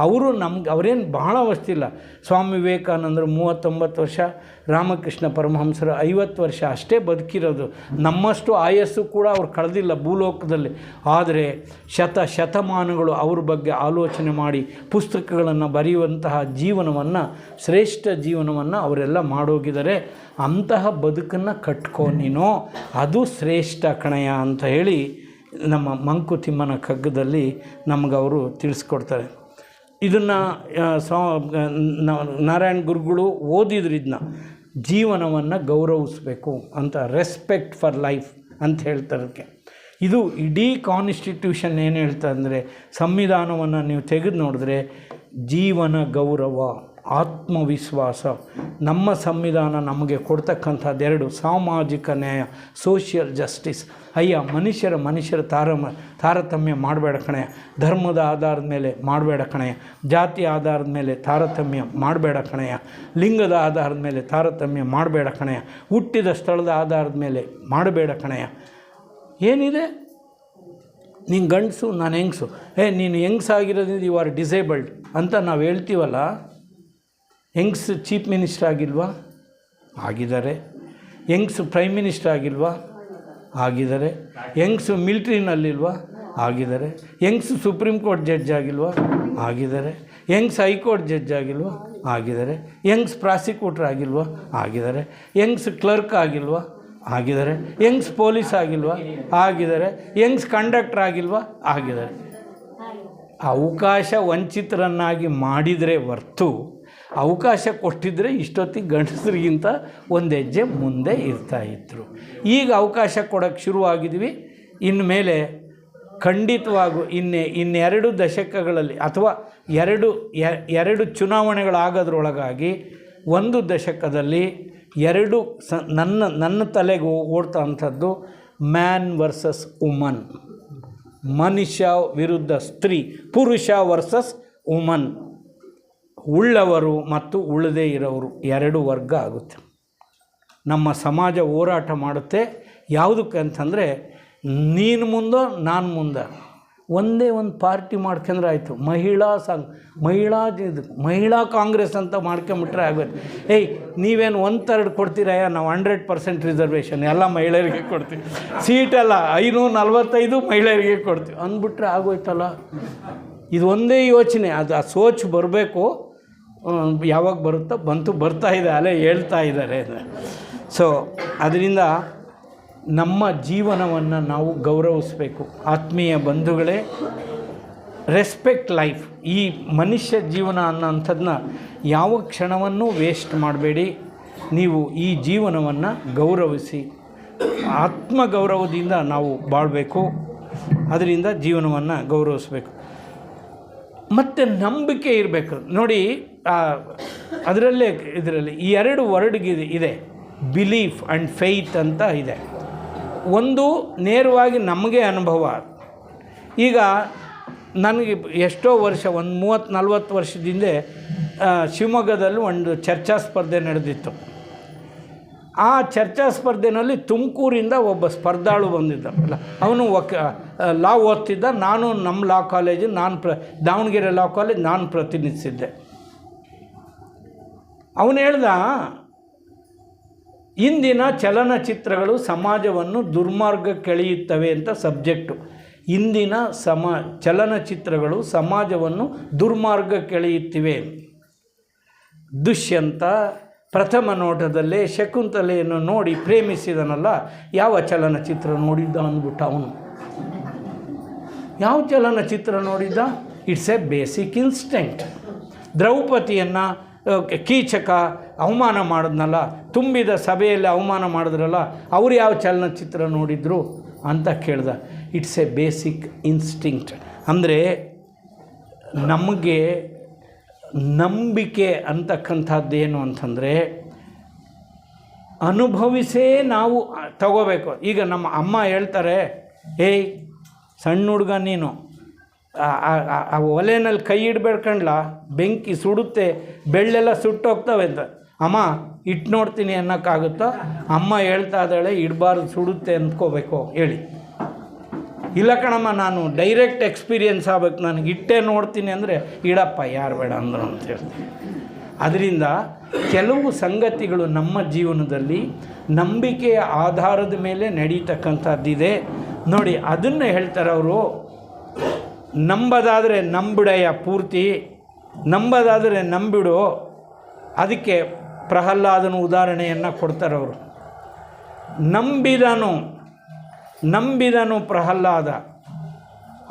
ಅವರೇನು ಬಹಳ ವರ್ಷಿಲ್ಲ. ಸ್ವಾಮಿ ವಿವೇಕಾನಂದರು 39 ವರ್ಷ, ರಾಮಕೃಷ್ಣ ಪರಮಹಂಸರು 50 ವರ್ಷ ಅಷ್ಟೇ ಬದುಕಿರೋದು. ನಮ್ಮಷ್ಟು ಆಯಸ್ಸು ಕೂಡ ಅವ್ರು ಕಳೆದಿಲ್ಲ ಭೂಲೋಕದಲ್ಲಿ. ಆದರೆ ಶತಮಾನಗಳು ಅವ್ರ ಬಗ್ಗೆ ಆಲೋಚನೆ ಮಾಡಿ ಪುಸ್ತಕಗಳನ್ನು ಬರೆಯುವಂತಹ ಶ್ರೇಷ್ಠ ಜೀವನವನ್ನು ಅವರೆಲ್ಲ ಮಾಡೋಗಿದ್ದಾರೆ. ಅಂತಹ ಬದುಕನ್ನು ಕಟ್ಕೋ ನೀನು, ಅದು ಶ್ರೇಷ್ಠ ಕಣಯ ಅಂತ ಹೇಳಿ ನಮ್ಮ ಮಂಕುತಿಮ್ಮನ ಕಗ್ಗದಲ್ಲಿ ನಮಗವರು ತಿಳಿಸ್ಕೊಡ್ತಾರೆ. ಇದನ್ನು ನಾರಾಯಣ ಗುರುಗಳು ಓದಿದ್ರು. ಇದನ್ನ ಜೀವನವನ್ನು ಗೌರವಿಸಬೇಕು ಅಂತ, ರೆಸ್ಪೆಕ್ಟ್ ಫಾರ್ ಲೈಫ್ ಅಂತ ಹೇಳ್ತಾರೆ. ಇದು ಇಡೀ ಕಾನ್ಸ್ಟಿಟ್ಯೂಷನ್ ಏನು ಹೇಳ್ತಾ ಅಂದರೆ, ಸಂವಿಧಾನವನ್ನು ನೀವು ತೆಗೆದು ನೋಡಿದ್ರೆ ಜೀವನ ಗೌರವ, ಆತ್ಮವಿಶ್ವಾಸ, ನಮ್ಮ ಸಂವಿಧಾನ ನಮಗೆ ಕೊಡ್ತಕ್ಕಂಥದ್ದು 2: ಸಾಮಾಜಿಕ ನ್ಯಾಯ, ಸೋಷಿಯಲ್ ಜಸ್ಟಿಸ್. ಮನುಷ್ಯರ ತಾರತಮ್ಯ ಮಾಡಬೇಡ ಕಣೆಯ, ಧರ್ಮದ ಆಧಾರದ ಮೇಲೆ ಮಾಡಬೇಡ ಕಣೆಯ, ಜಾತಿ ಆಧಾರದ ಮೇಲೆ ತಾರತಮ್ಯ ಮಾಡಬೇಡ ಕಣೆಯ, ಲಿಂಗದ ಆಧಾರದ ಮೇಲೆ ತಾರತಮ್ಯ ಮಾಡಬೇಡ ಕಣೆಯ, ಹುಟ್ಟಿದ ಸ್ಥಳದ ಆಧಾರದ ಮೇಲೆ ಮಾಡಬೇಡ ಕಣೆಯ. ಏನಿದೆ, ನೀನು ಗಂಡಸು ನಾನು ಹೆಂಗಸು, ನೀನು ಹೆಂಗಸಾಗಿರೋದ್ರಿಂದ ಯು ಆರ್ ಡಿಸೇಬಲ್ಡ್ ಅಂತ ನಾವು ಹೇಳ್ತೀವಲ್ಲ. ಹೆಂಗ್ಸು ಚೀಫ್ ಮಿನಿಸ್ಟರ್ ಆಗಿಲ್ವಾ? ಆಗಿದ್ದಾರೆ. ಹೆಂಗ್ಸು ಪ್ರೈಮ್ ಮಿನಿಸ್ಟರ್ ಆಗಿಲ್ವಾ? ಆಗಿದ್ದಾರೆ. ಹೆಂಗ್ಸು ಮಿಲ್ಟ್ರಿನಲ್ಲಿಲ್ವಾ? ಆಗಿದ್ದಾರೆ. ಹೆಂಗ್ಸು ಸುಪ್ರೀಂ ಕೋರ್ಟ್ ಜಡ್ಜ್ ಆಗಿಲ್ವಾ? ಆಗಿದ್ದಾರೆ. ಹೆಂಗ್ಸ್ ಹೈಕೋರ್ಟ್ ಜಡ್ಜ್ ಆಗಿಲ್ವಾ? ಆಗಿದ್ದಾರೆ. ಹೆಂಗ್ಸ್ ಪ್ರಾಸಿಕ್ಯೂಟ್ರ್ ಆಗಿಲ್ವಾ? ಆಗಿದ್ದಾರೆ. ಹೆಂಗ್ಸ್ ಕ್ಲರ್ಕ್ ಆಗಿಲ್ವಾ? ಆಗಿದ್ದಾರೆ. ಹೆಂಗ್ಸ್ ಪೊಲೀಸ್ ಆಗಿಲ್ವಾ? ಆಗಿದ್ದಾರೆ. ಹೆಂಗ್ಸ್ ಕಂಡಕ್ಟರ್ ಆಗಿಲ್ವಾ? ಆಗಿದ್ದಾರೆ. ಅವಕಾಶ ವಂಚಿತರನ್ನಾಗಿ ಮಾಡಿದರೆ ಹೊರ್ತು ಅವಕಾಶ ಕೊಟ್ಟಿದ್ದರೆ ಇಷ್ಟೊತ್ತಿಗೆ ಗಂಡಸರಿಗಿಂತ ಒಂದು ಹೆಜ್ಜೆ ಮುಂದೆ ಇರ್ತಾಯಿದ್ರು. ಈಗ ಅವಕಾಶ ಕೊಡೋಕ್ಕೆ ಶುರುವಾಗಿದ್ವಿ. ಇನ್ಮೇಲೆ ಖಂಡಿತವಾಗೂ ಇನ್ನೆರಡು ದಶಕಗಳಲ್ಲಿ ಅಥವಾ ಎರಡು ಚುನಾವಣೆಗಳಾಗೋದ್ರೊಳಗಾಗಿ ಒಂದು ದಶಕದಲ್ಲಿ ನನ್ನ ತಲೆಗೆ ಓಡ್ತಾ ಅಂಥದ್ದು ಮ್ಯಾನ್ ವರ್ಸಸ್ ವುಮನ್, ಮನುಷ್ಯ ವಿರುದ್ಧ ಸ್ತ್ರೀ, ಪುರುಷ ವರ್ಸಸ್ ವುಮನ್, ಉಳ್ಳವರು ಮತ್ತು ಉಳ್ಳದೇ ಇರೋರು ಎರಡು ವರ್ಗ ಆಗುತ್ತೆ. ನಮ್ಮ ಸಮಾಜ ಹೋರಾಟ ಮಾಡುತ್ತೆ. ಯಾವುದಕ್ಕೆ ಅಂತಂದರೆ ನೀನು ಮುಂದೋ ನಾನು ಮುಂದೆ, ಒಂದೇ ಒಂದು ಪಾರ್ಟಿ ಮಾಡ್ಕೊಂಡ್ರೆ ಆಯಿತು. ಮಹಿಳಾ ಕಾಂಗ್ರೆಸ್ ಅಂತ ಮಾಡ್ಕೊಂಬಿಟ್ರೆ ಆಗೋದು. ನೀವೇನು 1/3 ಕೊಡ್ತೀರಯ್ಯ, ನಾವು 100% ರಿಸರ್ವೇಷನ್ ಎಲ್ಲ ಮಹಿಳೆಯರಿಗೆ ಕೊಡ್ತೀವಿ, ಸೀಟಲ್ಲ 545 ಮಹಿಳೆಯರಿಗೆ ಕೊಡ್ತೀವಿ ಅಂದ್ಬಿಟ್ರೆ ಆಗೋಯ್ತಲ್ಲ. ಇದು ಒಂದೇ ಯೋಚನೆ, ಅದು ಆ ಸೋಚ್ ಬರಬೇಕು. ಯಾವಾಗ ಬರುತ್ತೋ ಬರ್ತಾಯಿದೆ, ಅಲ್ಲೇ ಹೇಳ್ತಾ ಇದ್ದಾರೆ. ಸೊ ಅದರಿಂದ ನಮ್ಮ ಜೀವನವನ್ನು ನಾವು ಗೌರವಿಸಬೇಕು. ಆತ್ಮೀಯ ಬಂಧುಗಳೇ, ರೆಸ್ಪೆಕ್ಟ್ ಲೈಫ್. ಈ ಮನುಷ್ಯ ಜೀವನ ಅನ್ನೋಂಥದ್ದನ್ನ ಯಾವ ಕ್ಷಣವನ್ನೂ ವೇಸ್ಟ್ ಮಾಡಬೇಡಿ. ನೀವು ಈ ಜೀವನವನ್ನು ಗೌರವಿಸಿ, ಆತ್ಮಗೌರವದಿಂದ ನಾವು ಬಾಳಬೇಕು. ಅದರಿಂದ ಜೀವನವನ್ನು ಗೌರವಿಸಬೇಕು. ಮತ್ತು ನಂಬಿಕೆ ಇರಬೇಕು. ನೋಡಿ, ಇದರಲ್ಲಿ ಈ 2 ವರ್ಡ್ಗೆ ಇದೆ, ಬಿಲೀಫ್ ಆ್ಯಂಡ್ ಫೇತ್ ಅಂತ ಇದೆ. ಒಂದು ನೇರವಾಗಿ ನಮಗೆ ಅನುಭವ. ಈಗ ನನಗೆ ಎಷ್ಟೋ ವರ್ಷ, ಒಂದು 30-40 ವರ್ಷದಿಂದ ಶಿವಮೊಗ್ಗದಲ್ಲಿ ಒಂದು ಚರ್ಚಾ ಸ್ಪರ್ಧೆ ನಡೆದಿತ್ತು. ಆ ಚರ್ಚಾ ಸ್ಪರ್ಧೆಯಲ್ಲಿ ತುಮಕೂರಿಂದ ಒಬ್ಬ ಸ್ಪರ್ಧಾಳು ಬಂದಿದ್ದಲ್ಲ, ಅವನು ಲಾ ಓದ್ತಿದ್ದ. ನಾನು ನಮ್ಮ law college, Davanagere law college ನಾನು ಪ್ರತಿನಿಧಿಸಿದ್ದೆ. ಅವನು ಹೇಳ್ದ, ಇಂದಿನ ಚಲನಚಿತ್ರಗಳು ಸಮಾಜವನ್ನು ದುರ್ಮಾರ್ಗಕ್ಕೆಳೆಯುತ್ತವೆ ಅಂತ ಸಬ್ಜೆಕ್ಟು. ಇಂದಿನ ಚಲನಚಿತ್ರಗಳು ಸಮಾಜವನ್ನು ದುರ್ಮಾರ್ಗಕ್ಕೆಳೆಯುತ್ತಿವೆ. ದುಷ್ಯಂತ ಪ್ರಥಮ ನೋಟದಲ್ಲೇ ಶಕುಂತಲೆಯನ್ನು ನೋಡಿ ಪ್ರೇಮಿಸಿದನಲ್ಲ, ಯಾವ ಚಲನಚಿತ್ರ ನೋಡಿದ್ದ ಅಂದ್ಬಿಟ್ಟ ಅವನು. ಯಾವ ಚಲನಚಿತ್ರ ನೋಡಿದ್ದ? It's a basic instinct. ದ್ರೌಪದಿಯನ್ನು ಕೀಚಕ ಅವಮಾನ ಮಾಡಿದ್ನಲ್ಲ, ತುಂಬಿದ ಸಭೆಯಲ್ಲಿ ಅವಮಾನ ಮಾಡಿದ್ರಲ್ಲ, ಅವ್ರು ಯಾವ ಚಲನಚಿತ್ರ ನೋಡಿದ್ರು ಅಂತ ಕೇಳ್ದ. It's a basic instinct. ಅಂದರೆ ನಮಗೆ ನಂಬಿಕೆ ಅಂತಕ್ಕಂಥದ್ದೇನು ಅಂತಂದರೆ ಅನುಭವಿಸೇ ನಾವು ತಗೋಬೇಕು. ಈಗ ನಮ್ಮ ಅಮ್ಮ ಹೇಳ್ತಾರೆ, ಸಣ್ಣ ಹುಡುಗ ನೀನು ಆ ಒಲೆಯಲ್ಲಿ ಕೈ ಇಡಬೇಡ್ಕಂಡ್ಲ, ಬೆಂಕಿ ಸುಡುತ್ತೆ, ಬೆಳ್ಳೆಲ್ಲ ಸುಟ್ಟೋಗ್ತವೆ ಅಂತ. ಅಮ್ಮ ಇಟ್ಟು ನೋಡ್ತೀನಿ ಅನ್ನೋಕ್ಕಾಗುತ್ತೋ? ಅಮ್ಮ ಹೇಳ್ತಾ ಇದ್ದಾಳೆ ಇಡಬಾರ್ದು, ಸುಡುತ್ತೆ ಅಂದ್ಕೋಬೇಕು ಹೇಳಿ. ಇಲ್ಲ ಕಣಮ್ಮ, ನಾನು ಡೈರೆಕ್ಟ್ ಎಕ್ಸ್ಪೀರಿಯೆನ್ಸ್ ಆಗಬೇಕು, ನನಗೆ ಇಟ್ಟೇ ನೋಡ್ತೀನಿ ಅಂದರೆ ಇಡಪ್ಪ, ಯಾರು ಬೇಡ ಅಂದರು ಅಂತ ಹೇಳ್ತೀನಿ. ಅದರಿಂದ ಕೆಲವು ಸಂಗತಿಗಳು ನಮ್ಮ ಜೀವನದಲ್ಲಿ ನಂಬಿಕೆಯ ಆಧಾರದ ಮೇಲೆ ನಡೀತಕ್ಕಂಥದ್ದಿದೆ. ನೋಡಿ, ಅದನ್ನು ಹೇಳ್ತಾರೆ ಅವರು, ನಂಬದಾದರೆ ನಂಬಿಡೆಯ ಪೂರ್ತಿ, ನಂಬದಾದರೆ ನಂಬಿಡು. ಅದಕ್ಕೆ ಪ್ರಹ್ಲಾದನ ಉದಾಹರಣೆಯನ್ನು ಕೊಡ್ತಾರೆ ಅವರು. ನಂಬಿದನು ಪ್ರಹ್ಲಾದ,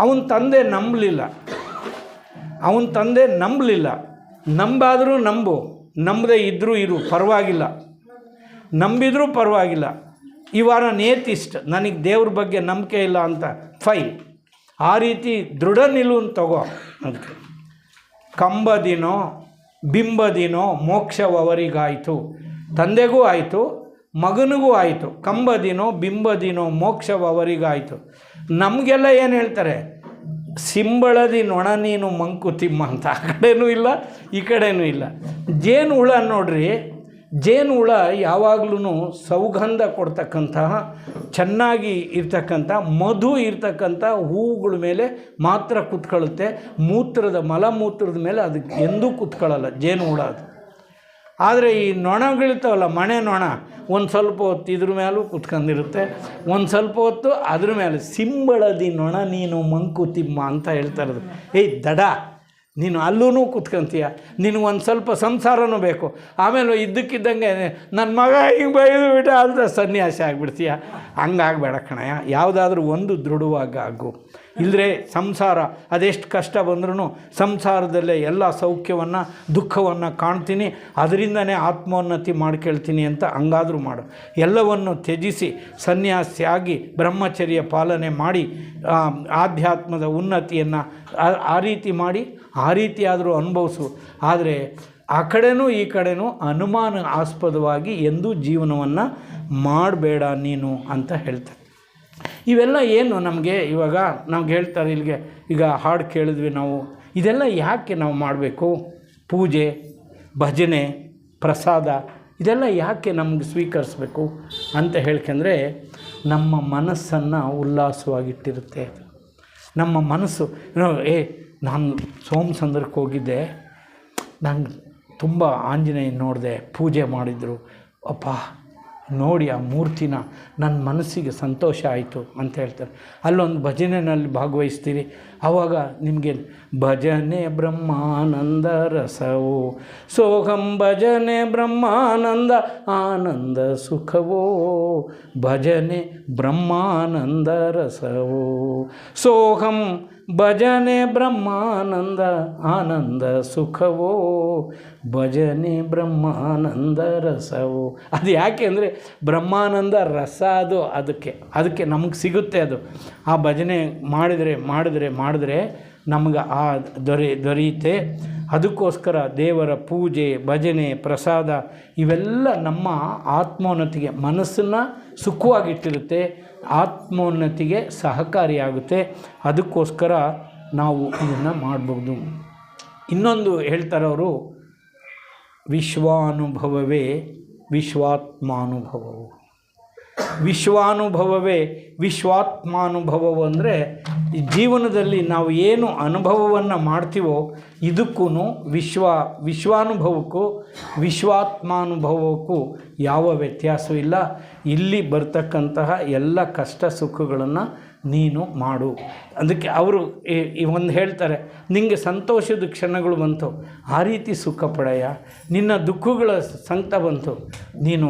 ಅವನ ತಂದೆ ನಂಬಲಿಲ್ಲ. ನಂಬಾದರೂ ನಂಬದೇ ಇದ್ದರೂ ಇರು, ಪರವಾಗಿಲ್ಲ. ನಂಬಿದರೂ ಪರವಾಗಿಲ್ಲ. ಈ ವಾರ ನೇತಿಸ್ಟ್, ನನಗೆ ದೇವ್ರ ಬಗ್ಗೆ ನಂಬಿಕೆ ಇಲ್ಲ ಅಂತ, ಫೈನ್. ಆ ರೀತಿ ದೃಢ ನಿಲುವನ್ನು ತಗೋ. ಅದಕ್ಕೆ ಕಂಬದಿನೋ ಬಿಂಬದಿನೋ ಮೋಕ್ಷವವರಿಗಾಯಿತು. ತಂದೆಗೂ ಆಯಿತು, ಮಗನಿಗೂ ಆಯಿತು. ಕಂಬದಿನೋ ಬಿಂಬದಿನೋ ಮೋಕ್ಷವವರಿಗಾಯಿತು. ನಮಗೆಲ್ಲ ಏನು ಹೇಳ್ತಾರೆ? ಸಿಂಬಳದಿ ನೊಣ ನೀನು ಮಂಕುತಿಮ್ಮ ಅಂತ. ಆ ಕಡೆನೂ ಇಲ್ಲ, ಈ ಕಡೆನೂ ಇಲ್ಲ. ಜೇನು ಹುಳ ನೋಡ್ರಿ, ಜೇನು ಹುಳ ಯಾವಾಗಲೂ ಸೌಗಂಧ ಕೊಡ್ತಕ್ಕಂತಹ, ಚೆನ್ನಾಗಿ ಇರ್ತಕ್ಕಂಥ ಮಧು ಇರ್ತಕ್ಕಂಥ ಹೂವುಗಳ ಮೇಲೆ ಮಾತ್ರ ಕೂತ್ಕೊಳ್ಳುತ್ತೆ. ಮಲಮೂತ್ರದ ಮೇಲೆ ಅದಕ್ಕೆ ಎಂದೂ ಕೂತ್ಕೊಳ್ಳಲ್ಲ ಜೇನು ಹುಳ ಅದು. ಆದರೆ ಈ ನೊಣಗಳಿರ್ತಾವಲ್ಲ, ಮನೆ ನೊಣ, ಒಂದು ಸ್ವಲ್ಪ ಹೊತ್ತು ಇದ್ರ ಮೇಲೂ ಕೂತ್ಕೊಂಡಿರುತ್ತೆ, ಒಂದು ಸ್ವಲ್ಪ ಹೊತ್ತು ಅದ್ರ ಮೇಲೆ. ಸಿಂಬಳದಿ ನೊಣ ನೀನು ಮಂಕುತಿಮ್ಮ ಅಂತ ಹೇಳ್ತಾ ಇರೋದು. ದಡ, ನೀನು ಅಲ್ಲೂ ಕೂತ್ಕೊಂತೀಯ, ನಿನಗೆ ಒಂದು ಸ್ವಲ್ಪ ಸಂಸಾರನೂ ಬೇಕು. ಆಮೇಲೆ ಇದ್ದಕ್ಕಿದ್ದಂಗೆ ನನ್ನ ಮಗ ಹಿಂಗೆ ಬೈದು ಬಿಟ್ಟ ಅಂತ ಸನ್ಯಾಸಿ ಆಗಿಬಿಡ್ತೀಯ. ಹಂಗಾಗಬೇಡ ಕಣಯ್ಯ, ಯಾವುದಾದ್ರೂ ಒಂದು ದೃಢವಾಗಿ ಆಗು. ಇಲ್ಲದ್ರೆ ಸಂಸಾರ ಅದೆಷ್ಟು ಕಷ್ಟ ಬಂದ್ರೂ ಸಂಸಾರದಲ್ಲೇ ಎಲ್ಲ ಸೌಖ್ಯವನ್ನು ದುಃಖವನ್ನು ಕಾಣ್ತೀನಿ, ಅದರಿಂದನೇ ಆತ್ಮೋನ್ನತಿ ಮಾಡ್ಕೊಳ್ತೀನಿ ಅಂತ ಹಂಗಾದರೂ ಮಾಡು. ಎಲ್ಲವನ್ನು ತ್ಯಜಿಸಿ ಸನ್ಯಾಸಿಯಾಗಿ ಬ್ರಹ್ಮಚರ್ಯ ಪಾಲನೆ ಮಾಡಿ ಆಧ್ಯಾತ್ಮದ ಉನ್ನತಿಯನ್ನು ಆ ರೀತಿ ಮಾಡಿ ಆ ರೀತಿಯಾದರೂ ಅನುಭವಿಸು. ಆದರೆ ಆ ಕಡೆನೂ ಈ ಕಡೆನೂ ಅನುಮಾನಾಸ್ಪದವಾಗಿ ಎಂದೂ ಜೀವನವನ್ನು ಮಾಡಬೇಡ ನೀನು ಅಂತ ಹೇಳ್ತಾರೆ. ಇವೆಲ್ಲ ಏನು ನಮಗೆ ಇವಾಗ ನಮ್ಗೆ ಹೇಳ್ತಾರೆ, ಇಲ್ಲಿಗೆ ಈಗ ಹಾಡು ಕೇಳಿದ್ವಿ ನಾವು, ಇದೆಲ್ಲ ಯಾಕೆ ನಾವು ಮಾಡಬೇಕು? ಪೂಜೆ, ಭಜನೆ, ಪ್ರಸಾದ ಇದೆಲ್ಲ ಯಾಕೆ ನಮ್ಗೆ ಸ್ವೀಕರಿಸ್ಬೇಕು ಅಂತ ಹೇಳ್ಕೊಂಡ್ರೆ ನಮ್ಮ ಮನಸ್ಸನ್ನು ಉಲ್ಲಾಸವಾಗಿಟ್ಟಿರುತ್ತೆ. ನಮ್ಮ ಮನಸ್ಸು ನಾನು ಸೋಮಸಂದ್ರಕ್ಕೆ ಹೋಗಿದ್ದೆ, ನಂಗೆ ತುಂಬ ಆಂಜನೇಯ ನೋಡಿದೆ, ಪೂಜೆ ಮಾಡಿದರು, ಅಪ್ಪ ನೋಡಿ ಆ ಮೂರ್ತಿನ ನನ್ನ ಮನಸ್ಸಿಗೆ ಸಂತೋಷ ಆಯಿತು ಅಂತ ಹೇಳ್ತಾರೆ. ಅಲ್ಲೊಂದು ಭಜನೆಯಲ್ಲಿ ಭಾಗವಹಿಸ್ತೀರಿ, ಆವಾಗ ನಿಮಗೆ ಭಜನೆ ಬ್ರಹ್ಮಾನಂದ ರಸವೋ ಸೋಹಂ, ಭಜನೆ ಬ್ರಹ್ಮಾನಂದ ಆನಂದ ಸುಖವೋ, ಭಜನೆ ಬ್ರಹ್ಮಾನಂದ ರಸವೋ ಸೋಹಂ, ಭಜನೆ ಬ್ರಹ್ಮಾನಂದ ಆನಂದ ಸುಖವೋ, ಭಜನೆ ಬ್ರಹ್ಮಾನಂದ ರಸವೋ. ಅದು ಯಾಕೆ ಅಂದರೆ ಬ್ರಹ್ಮಾನಂದ ರಸ ಅದು, ಅದಕ್ಕೆ ನಮಗೆ ಸಿಗುತ್ತೆ. ಅದು ಆ ಭಜನೆ ಮಾಡಿದ್ರೆ ನಮಗೆ ಆ ದೊರೆಯುತ್ತೆ. ಅದಕ್ಕೋಸ್ಕರ ದೇವರ ಪೂಜೆ, ಭಜನೆ, ಪ್ರಸಾದ ಇವೆಲ್ಲ ನಮ್ಮ ಆತ್ಮೋನ್ನತಿಗೆ, ಮನಸ್ಸನ್ನು ಸುಖವಾಗಿಟ್ಟಿರುತ್ತೆ, ಆತ್ಮೋನ್ನತಿಗೆ ಸಹಕಾರಿಯಾಗುತ್ತೆ. ಅದಕ್ಕೋಸ್ಕರ ನಾವು ಇದನ್ನು ಮಾಡ್ಬೋದು. ಇನ್ನೊಂದು ಹೇಳ್ತಾರೆ ಅವರು, ವಿಶ್ವಾನುಭವವೇ ವಿಶ್ವಾತ್ಮಾನುಭವವು. ವಿಶ್ವಾನುಭವವೇ ವಿಶ್ವಾತ್ಮಾನುಭವವು ಅಂದರೆ ಜೀವನದಲ್ಲಿ ನಾವು ಏನು ಅನುಭವವನ್ನು ಮಾಡ್ತೀವೋ ಇದಕ್ಕೂ ವಿಶ್ವಾನುಭವಕ್ಕೂ ವಿಶ್ವಾತ್ಮಾನುಭವಕ್ಕೂ ಯಾವ ವ್ಯತ್ಯಾಸವಿಲ್ಲ. ಇಲ್ಲಿ ಬರ್ತಕ್ಕಂತಹ ಎಲ್ಲ ಕಷ್ಟ ಸುಖಗಳನ್ನು ನೀನು ಮಾಡು. ಅದಕ್ಕೆ ಅವರು ಒಂದು ಹೇಳ್ತಾರೆ, ನಿಮಗೆ ಸಂತೋಷದ ಕ್ಷಣಗಳು ಬಂತು, ಆ ರೀತಿ ಸುಖ ಪಡೆಯ. ನಿನ್ನ ದುಃಖಗಳ ಸಂಕಟ ಬಂತು, ನೀನು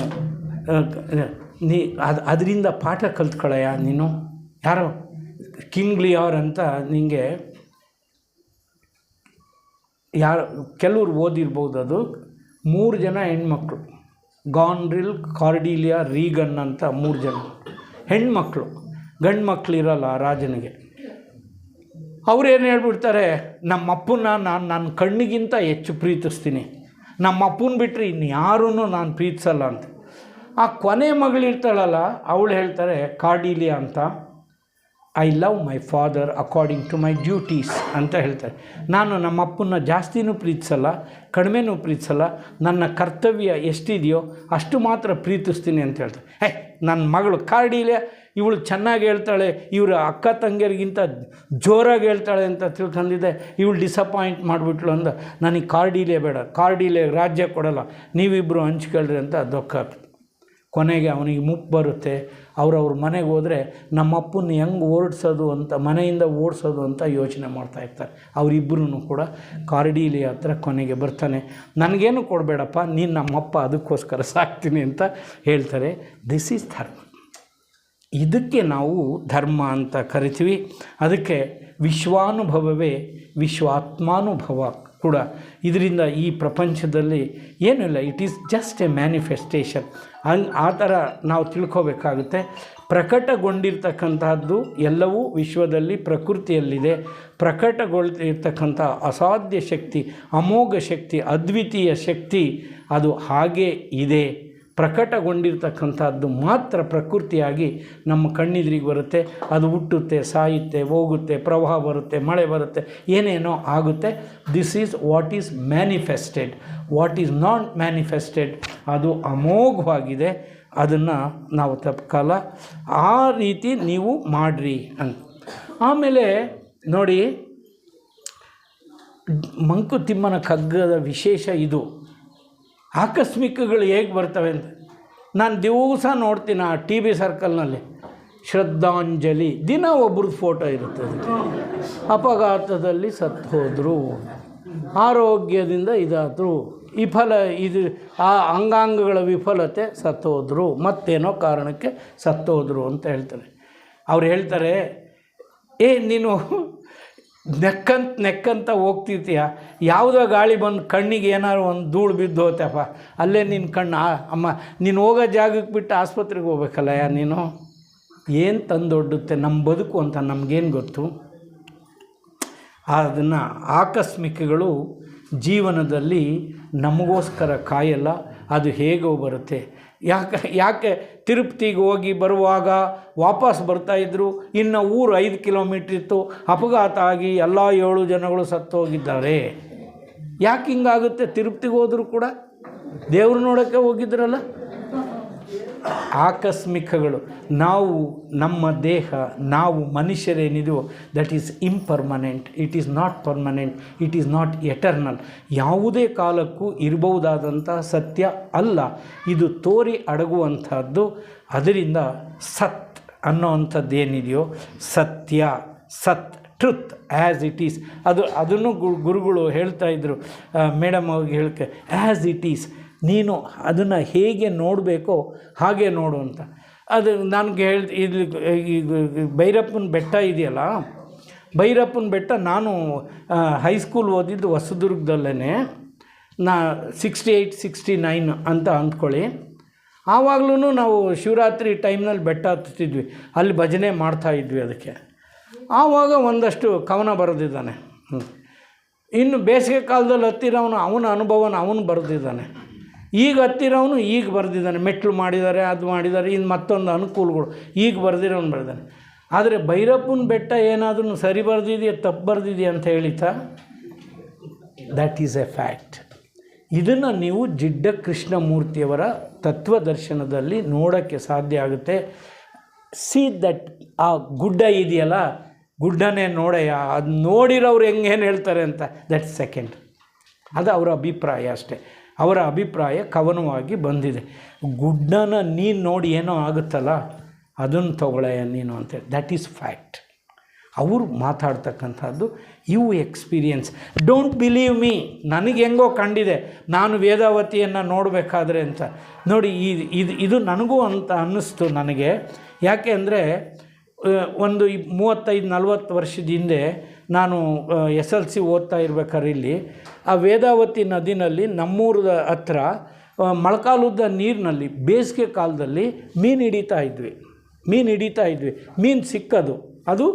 ಅದರಿಂದ ಪಾಠ ಕಲ್ತ್ಕೊಳ್ಳಯ್ಯ. ನೀನು ಯಾರೋ ಕಿಂಗ್ ಲಿಯಾರ್ ಅಂತ ನಿಮಗೆ ಯಾರು ಕೆಲವ್ರು ಓದಿರ್ಬೋದು. ಅದು 3 ಜನ ಹೆಣ್ಮಕ್ಳು, ಗಾನ್ರಿಲ್, ಕಾರ್ಡಿಲಿಯಾ, ರೀಗನ್ ಅಂತ 3 ಜನ ಹೆಣ್ಮಕ್ಳು. ಗಂಡು ಮಕ್ಕಳಿರಲ್ಲ ರಾಜನಿಗೆ. ಅವರೇನು ಹೇಳ್ಬಿಡ್ತಾರೆ, ನಮ್ಮಪ್ಪನ್ನ ನನ್ನ ಕಣ್ಣಿಗಿಂತ ಹೆಚ್ಚು ಪ್ರೀತಿಸ್ತೀನಿ, ನಮ್ಮಪ್ಪನ ಬಿಟ್ಟರೆ ಇನ್ಯಾರೂ ನಾನು ಪ್ರೀತಿಸಲ್ಲ ಅಂತ. ಆ ಕೊನೆ ಮಗಳಿರ್ತಾಳಲ್ಲ, ಅವಳು ಹೇಳ್ತಾರೆ, ಕಾರ್ಡಿಲಿಯಾ ಅಂತ, I love my father according to my duties ಅಂತ ಹೇಳ್ತಾರೆ. ನಾನು ನಮ್ಮ ಅಪ್ಪನ್ನ ಜಾಸ್ತಿನೂ ಪ್ರೀತಿಸಲ್ಲ, ಕಡಿಮೆನೂ ಪ್ರೀತಿಸಲ್ಲ, ನನ್ನ ಕರ್ತವ್ಯ ಎಷ್ಟಿದೆಯೋ ಅಷ್ಟು ಮಾತ್ರ ಪ್ರೀತಿಸ್ತೀನಿ ಅಂತ ಹೇಳ್ತಾರೆ. ನನ್ನ ಮಗಳು ಕಾರ್ಡಿಲಿಯಾ ಇವಳು ಚೆನ್ನಾಗಿ ಹೇಳ್ತಾಳೆ, ಇವರು ಅಕ್ಕ ತಂಗಿಯರಿಗಿಂತ ಜೋರಾಗಿ ಹೇಳ್ತಾಳೆ ಅಂತ ತಿಳ್ಕೊಂಡಿದ್ದೆ, ಇವಳು ಡಿಸಪಾಯಿಂಟ್ ಮಾಡಿಬಿಟ್ಲು ಅಂದ. ನನಗೆ ಕಾರ್ಡಿಲಿಯಾ ಬೇಡ, ಕಾರ್ಡಿಲಿಯಾ ರಾಜ್ಯ ಕೊಡಲ್ಲ, ನೀವಿಬ್ಬರು ಹಂಚ್ಕೊಳ್ರಿ ಅಂತ ದೊಕ್ಕಾಗ್ತದೆ. ಕೊನೆಗೆ ಅವನಿಗೆ ಮುಪ್ಪು ಬರುತ್ತೆ. ಅವ್ರವ್ರ ಮನೆಗೆ ಹೋದರೆ ನಮ್ಮಪ್ಪನ ಹೆಂಗೆ ಓಡಿಸೋದು ಅಂತ, ಮನೆಯಿಂದ ಓಡಿಸೋದು ಅಂತ ಯೋಚನೆ ಮಾಡ್ತಾಯಿರ್ತಾರೆ. ಅವರಿಬ್ಬರೂ ಕೂಡ ಕಾರ್ಡಿಲಿಯಾ ಹತ್ರ ಕೊನೆಗೆ ಬರ್ತಾನೆ, ನನಗೇನು ಕೊಡಬೇಡಪ್ಪ, ನೀನು ನಮ್ಮಪ್ಪ, ಅದಕ್ಕೋಸ್ಕರ ಸಾಕ್ತೀನಿ ಅಂತ ಹೇಳ್ತಾರೆ. ದಿಸ್ ಈಸ್ ಧರ್ಮ. ಇದಕ್ಕೆ ನಾವು ಧರ್ಮ ಅಂತ ಕರಿತೀವಿ. ಅದಕ್ಕೆ ವಿಶ್ವಾನುಭವವೇ ವಿಶ್ವಾತ್ಮಾನುಭವ ಕೂಡ. ಇದರಿಂದ ಈ ಪ್ರಪಂಚದಲ್ಲಿ ಏನಿಲ್ಲ, it is just A manifestation. ಆ ಥರ ನಾವು ತಿಳ್ಕೋಬೇಕಾಗುತ್ತೆ. ಪ್ರಕಟಗೊಂಡಿರ್ತಕ್ಕಂಥದ್ದು ಎಲ್ಲವೂ ವಿಶ್ವದಲ್ಲಿ ಪ್ರಕೃತಿಯಲ್ಲಿದೆ. ಪ್ರಕಟಗೊಳ್ತಿರ್ತಕ್ಕಂಥ ಅಸಾಧ್ಯ ಶಕ್ತಿ, ಅಮೋಘ ಶಕ್ತಿ, ಅದ್ವಿತೀಯ ಶಕ್ತಿ ಅದು ಹಾಗೇ ಇದೆ. ಪ್ರಕಟಗೊಂಡಿರ್ತಕ್ಕಂಥದ್ದು ಮಾತ್ರ ಪ್ರಕೃತಿಯಾಗಿ ನಮ್ಮ ಕಣ್ಣೆದುರಿಗೆ ಬರುತ್ತೆ. ಅದು ಹುಟ್ಟುತ್ತೆ, ಸಾಯುತ್ತೆ, ಹೋಗುತ್ತೆ, ಪ್ರವಾಹ ಬರುತ್ತೆ, ಮಳೆ ಬರುತ್ತೆ, ಏನೇನೋ ಆಗುತ್ತೆ. This is what is manifested. What is not manifested ಅದು ಅಮೋಘವಾಗಿದೆ. ಅದನ್ನು ನಾವು ತಪ್ಪಲ್ಲ. ಆ ರೀತಿ ನೀವು ಮಾಡಿರಿ ಅಂತ. ಆಮೇಲೆ ನೋಡಿ, ಮಂಕುತಿಮ್ಮನ ಕಗ್ಗದ ವಿಶೇಷ ಇದು. ಆಕಸ್ಮಿಕಗಳು ಹೇಗೆ ಬರ್ತವೆ ಅಂತ ನಾನು ದಿವಸ ನೋಡ್ತೀನಿ. ಆ ಟಿ ವಿ ಸರ್ಕಲ್ನಲ್ಲಿ ಶ್ರದ್ಧಾಂಜಲಿ ದಿನ ಒಬ್ರದ್ದು ಫೋಟೋ ಇರುತ್ತೆ. ಅಪಘಾತದಲ್ಲಿ ಸತ್ತು ಹೋದರು, ಆರೋಗ್ಯದಿಂದ ಇದಾದರು, ಇದು ಆ ಅಂಗಾಂಗಗಳ ವಿಫಲತೆ ಸತ್ತೋದ್ರು, ಮತ್ತೇನೋ ಕಾರಣಕ್ಕೆ ಸತ್ತೋದ್ರು ಅಂತ ಹೇಳ್ತಾರೆ. ಅವ್ರು ಹೇಳ್ತಾರೆ, ನೀನು ನೆಕ್ಕಂತ ಹೋಗ್ತಿರ್ತೀಯ, ಯಾವುದೋ ಗಾಳಿ ಬಂದು ಕಣ್ಣಿಗೆ ಏನಾದ್ರು ಒಂದು ಧೂಳು ಬಿದ್ದು ಹೋತಪ್ಪ, ಅಲ್ಲೇ ನಿನ್ನ ಕಣ್ಣು ಅಮ್ಮ ನೀನು ಹೋಗೋ ಜಾಗಕ್ಕೆ ಬಿಟ್ಟು ಆಸ್ಪತ್ರೆಗೆ ಹೋಗ್ಬೇಕಲ್ಲ ನೀನು. ಏನು ತಂದೊಡ್ಡುತ್ತೆ ನಮ್ಮ ಬದುಕು ಅಂತ ನಮಗೇನು ಗೊತ್ತು. ಅದನ್ನು ಆಕಸ್ಮಿಕಗಳು ಜೀವನದಲ್ಲಿ ನಮಗೋಸ್ಕರ ಕಾಯಲ್ಲ, ಅದು ಹೇಗೋ ಬರುತ್ತೆ. ಯಾಕೆ ತಿರುಪತಿಗೆ ಹೋಗಿ ಬರುವಾಗ ವಾಪಸ್ ಬರ್ತಾಯಿದ್ರು, ಇನ್ನು ಊರು 5 ಕಿಲೋಮೀಟ್ರ್ ಇತ್ತು, ಅಪಘಾತ ಆಗಿ ಎಲ್ಲ 7 ಜನಗಳು ಸತ್ತೋಗಿದ್ದಾರೆ. ಯಾಕೆ ಹಿಂಗಾಗುತ್ತೆ? ತಿರುಪತಿಗೆ ಹೋದರೂ ಕೂಡ ದೇವ್ರು ನೋಡೋಕ್ಕೆ ಹೋಗಿದ್ರಲ್ಲ. ಆಕಸ್ಮಿಕಗಳು. ನಾವು ನಮ್ಮ ದೇಹ, ನಾವು ಮನುಷ್ಯರೇನಿದೆಯೋ that is impermanent, it is not permanent, it is not eternal. ಯಾವುದೇ ಕಾಲಕ್ಕೂ ಇರಬಹುದಾದಂಥ ಸತ್ಯ ಅಲ್ಲ, ಇದು ತೋರಿ ಅಡಗುವಂಥದ್ದು. ಅದರಿಂದ ಸತ್ ಅನ್ನೋವಂಥದ್ದೇನಿದೆಯೋ ಸತ್ಯ, ಸತ್ ಟ್ರುತ್ ಆ್ಯಸ್ ಇಟ್ ಈಸ್, ಅದನ್ನು ಗುರುಗಳು ಹೇಳ್ತಾಯಿದ್ರು ಮೇಡಮ್ ಅವ್ರಿಗೆ ಹೇಳಕ್ಕೆ, ಆ್ಯಸ್ ಇಟ್ ಈಸ್, ನೀನು ಅದನ್ನು ಹೇಗೆ ನೋಡಬೇಕೋ ಹಾಗೆ ನೋಡು ಅಂತ. ಅದು ನನಗೆ ಇಲ್ಲಿ ಭೈರಪ್ಪನ ಬೆಟ್ಟ ಇದೆಯಲ್ಲ, ಭೈರಪ್ಪನ ಬೆಟ್ಟ ನಾನು ಹೈಸ್ಕೂಲ್ ಓದಿದ್ದು ಹೊಸದುರ್ಗದಲ್ಲೇ, 68, 69 ಅಂತ ಅಂದ್ಕೊಳ್ಳಿ. ಆವಾಗಲೂ ನಾವು ಶಿವರಾತ್ರಿ ಟೈಮ್ನಲ್ಲಿ ಬೆಟ್ಟ ಹತ್ತಿದ್ವಿ, ಅಲ್ಲಿ ಭಜನೆ ಮಾಡ್ತಾಯಿದ್ವಿ. ಅದಕ್ಕೆ ಆವಾಗ ಒಂದಷ್ಟು ಕವನ ಬರೆದಿದ್ದಾನೆ. ಇನ್ನು ಬೇಸಿಗೆ ಕಾಲದಲ್ಲಿ ಹತ್ತಿರೋನು ಅವನ ಅನುಭವನ ಅವನು ಬರೆದಿದ್ದಾನೆ. ಈಗ ಹತ್ತಿರೋನು ಈಗ ಬರೆದಿದ್ದಾನೆ, ಮೆಟ್ಲು ಮಾಡಿದ್ದಾರೆ, ಅದು ಮಾಡಿದ್ದಾರೆ, ಇನ್ನು ಮತ್ತೊಂದು ಅನುಕೂಲಗಳು ಈಗ ಬರೆದಿರೋನು ಬರೆದಾನೆ. ಆದರೆ ಭೈರಪ್ಪನ ಬೆಟ್ಟ ಏನಾದರೂ ಸರಿ ಬರೆದಿದೆಯಾ ತಪ್ಪು ಬರೆದಿದೆಯಾ ಅಂತ ಹೇಳಿತಾ, ದ್ಯಾಟ್ ಈಸ್ ಎ ಫ್ಯಾಕ್ಟ್. ಇದನ್ನು ನೀವು ಜಿಡ್ಡ ಕೃಷ್ಣಮೂರ್ತಿಯವರ ತತ್ವದರ್ಶನದಲ್ಲಿ ನೋಡೋಕ್ಕೆ ಸಾಧ್ಯ ಆಗುತ್ತೆ. ಸಿ ದಟ್ ಆ ಗುಡ್ಡ ಇದೆಯಲ್ಲ, ಗುಡ್ಡನೇ ನೋಡಯ್ಯ, ಅದು ನೋಡಿರೋರು ಹೆಂಗೇನು ಹೇಳ್ತಾರೆ ಅಂತ, ದಟ್ ಸೆಕೆಂಡ್. ಅದು ಅವರ ಅಭಿಪ್ರಾಯ ಅಷ್ಟೇ. ಅವರ ಅಭಿಪ್ರಾಯ ಕವನವಾಗಿ ಬಂದಿದೆ. ಗುಡ್ಡನ ನೀನು ನೋಡಿ ಏನೋ ಆಗುತ್ತಲ್ಲ, ಅದನ್ನು ತಗೊಳ್ಳಯ್ಯ ನೀನು ಅಂತೇಳಿ, ದ್ಯಾಟ್ ಈಸ್ ಫ್ಯಾಕ್ಟ್. ಅವರು ಮಾತಾಡ್ತಕ್ಕಂಥದ್ದು ಇವು ಎಕ್ಸ್ಪೀರಿಯನ್ಸ್. ಡೋಂಟ್ ಬಿಲೀವ್ ಮೀ, ನನಗೆ ಹೆಂಗೋ ಕಂಡಿದೆ, ನಾನು ವೇದಾವತಿಯನ್ನು ನೋಡಬೇಕಾದ್ರೆ ಅಂತ ನೋಡಿ. ಇದು ನನಗೂ ಅಂತ ಅನ್ನಿಸ್ತು ನನಗೆ. ಯಾಕೆ ಅಂದರೆ ಒಂದು 35-40 ವರ್ಷದ ಹಿಂದೆ ನಾನು SLC ಓದ್ತಾ ಇರ್ಬೇಕಾದ್ರೆ ಇಲ್ಲಿ ಆ ವೇದಾವತಿ ನದಿನಲ್ಲಿ ನಮ್ಮೂರದ ಹತ್ರ ಮೊಳಕಾಲುದ್ದ ನೀರಿನಲ್ಲಿ ಬೇಸಿಗೆ ಕಾಲದಲ್ಲಿ ಮೀನು ಹಿಡಿತಾ ಇದ್ವಿ. ಮೀನು ಸಿಕ್ಕದು, ಅದು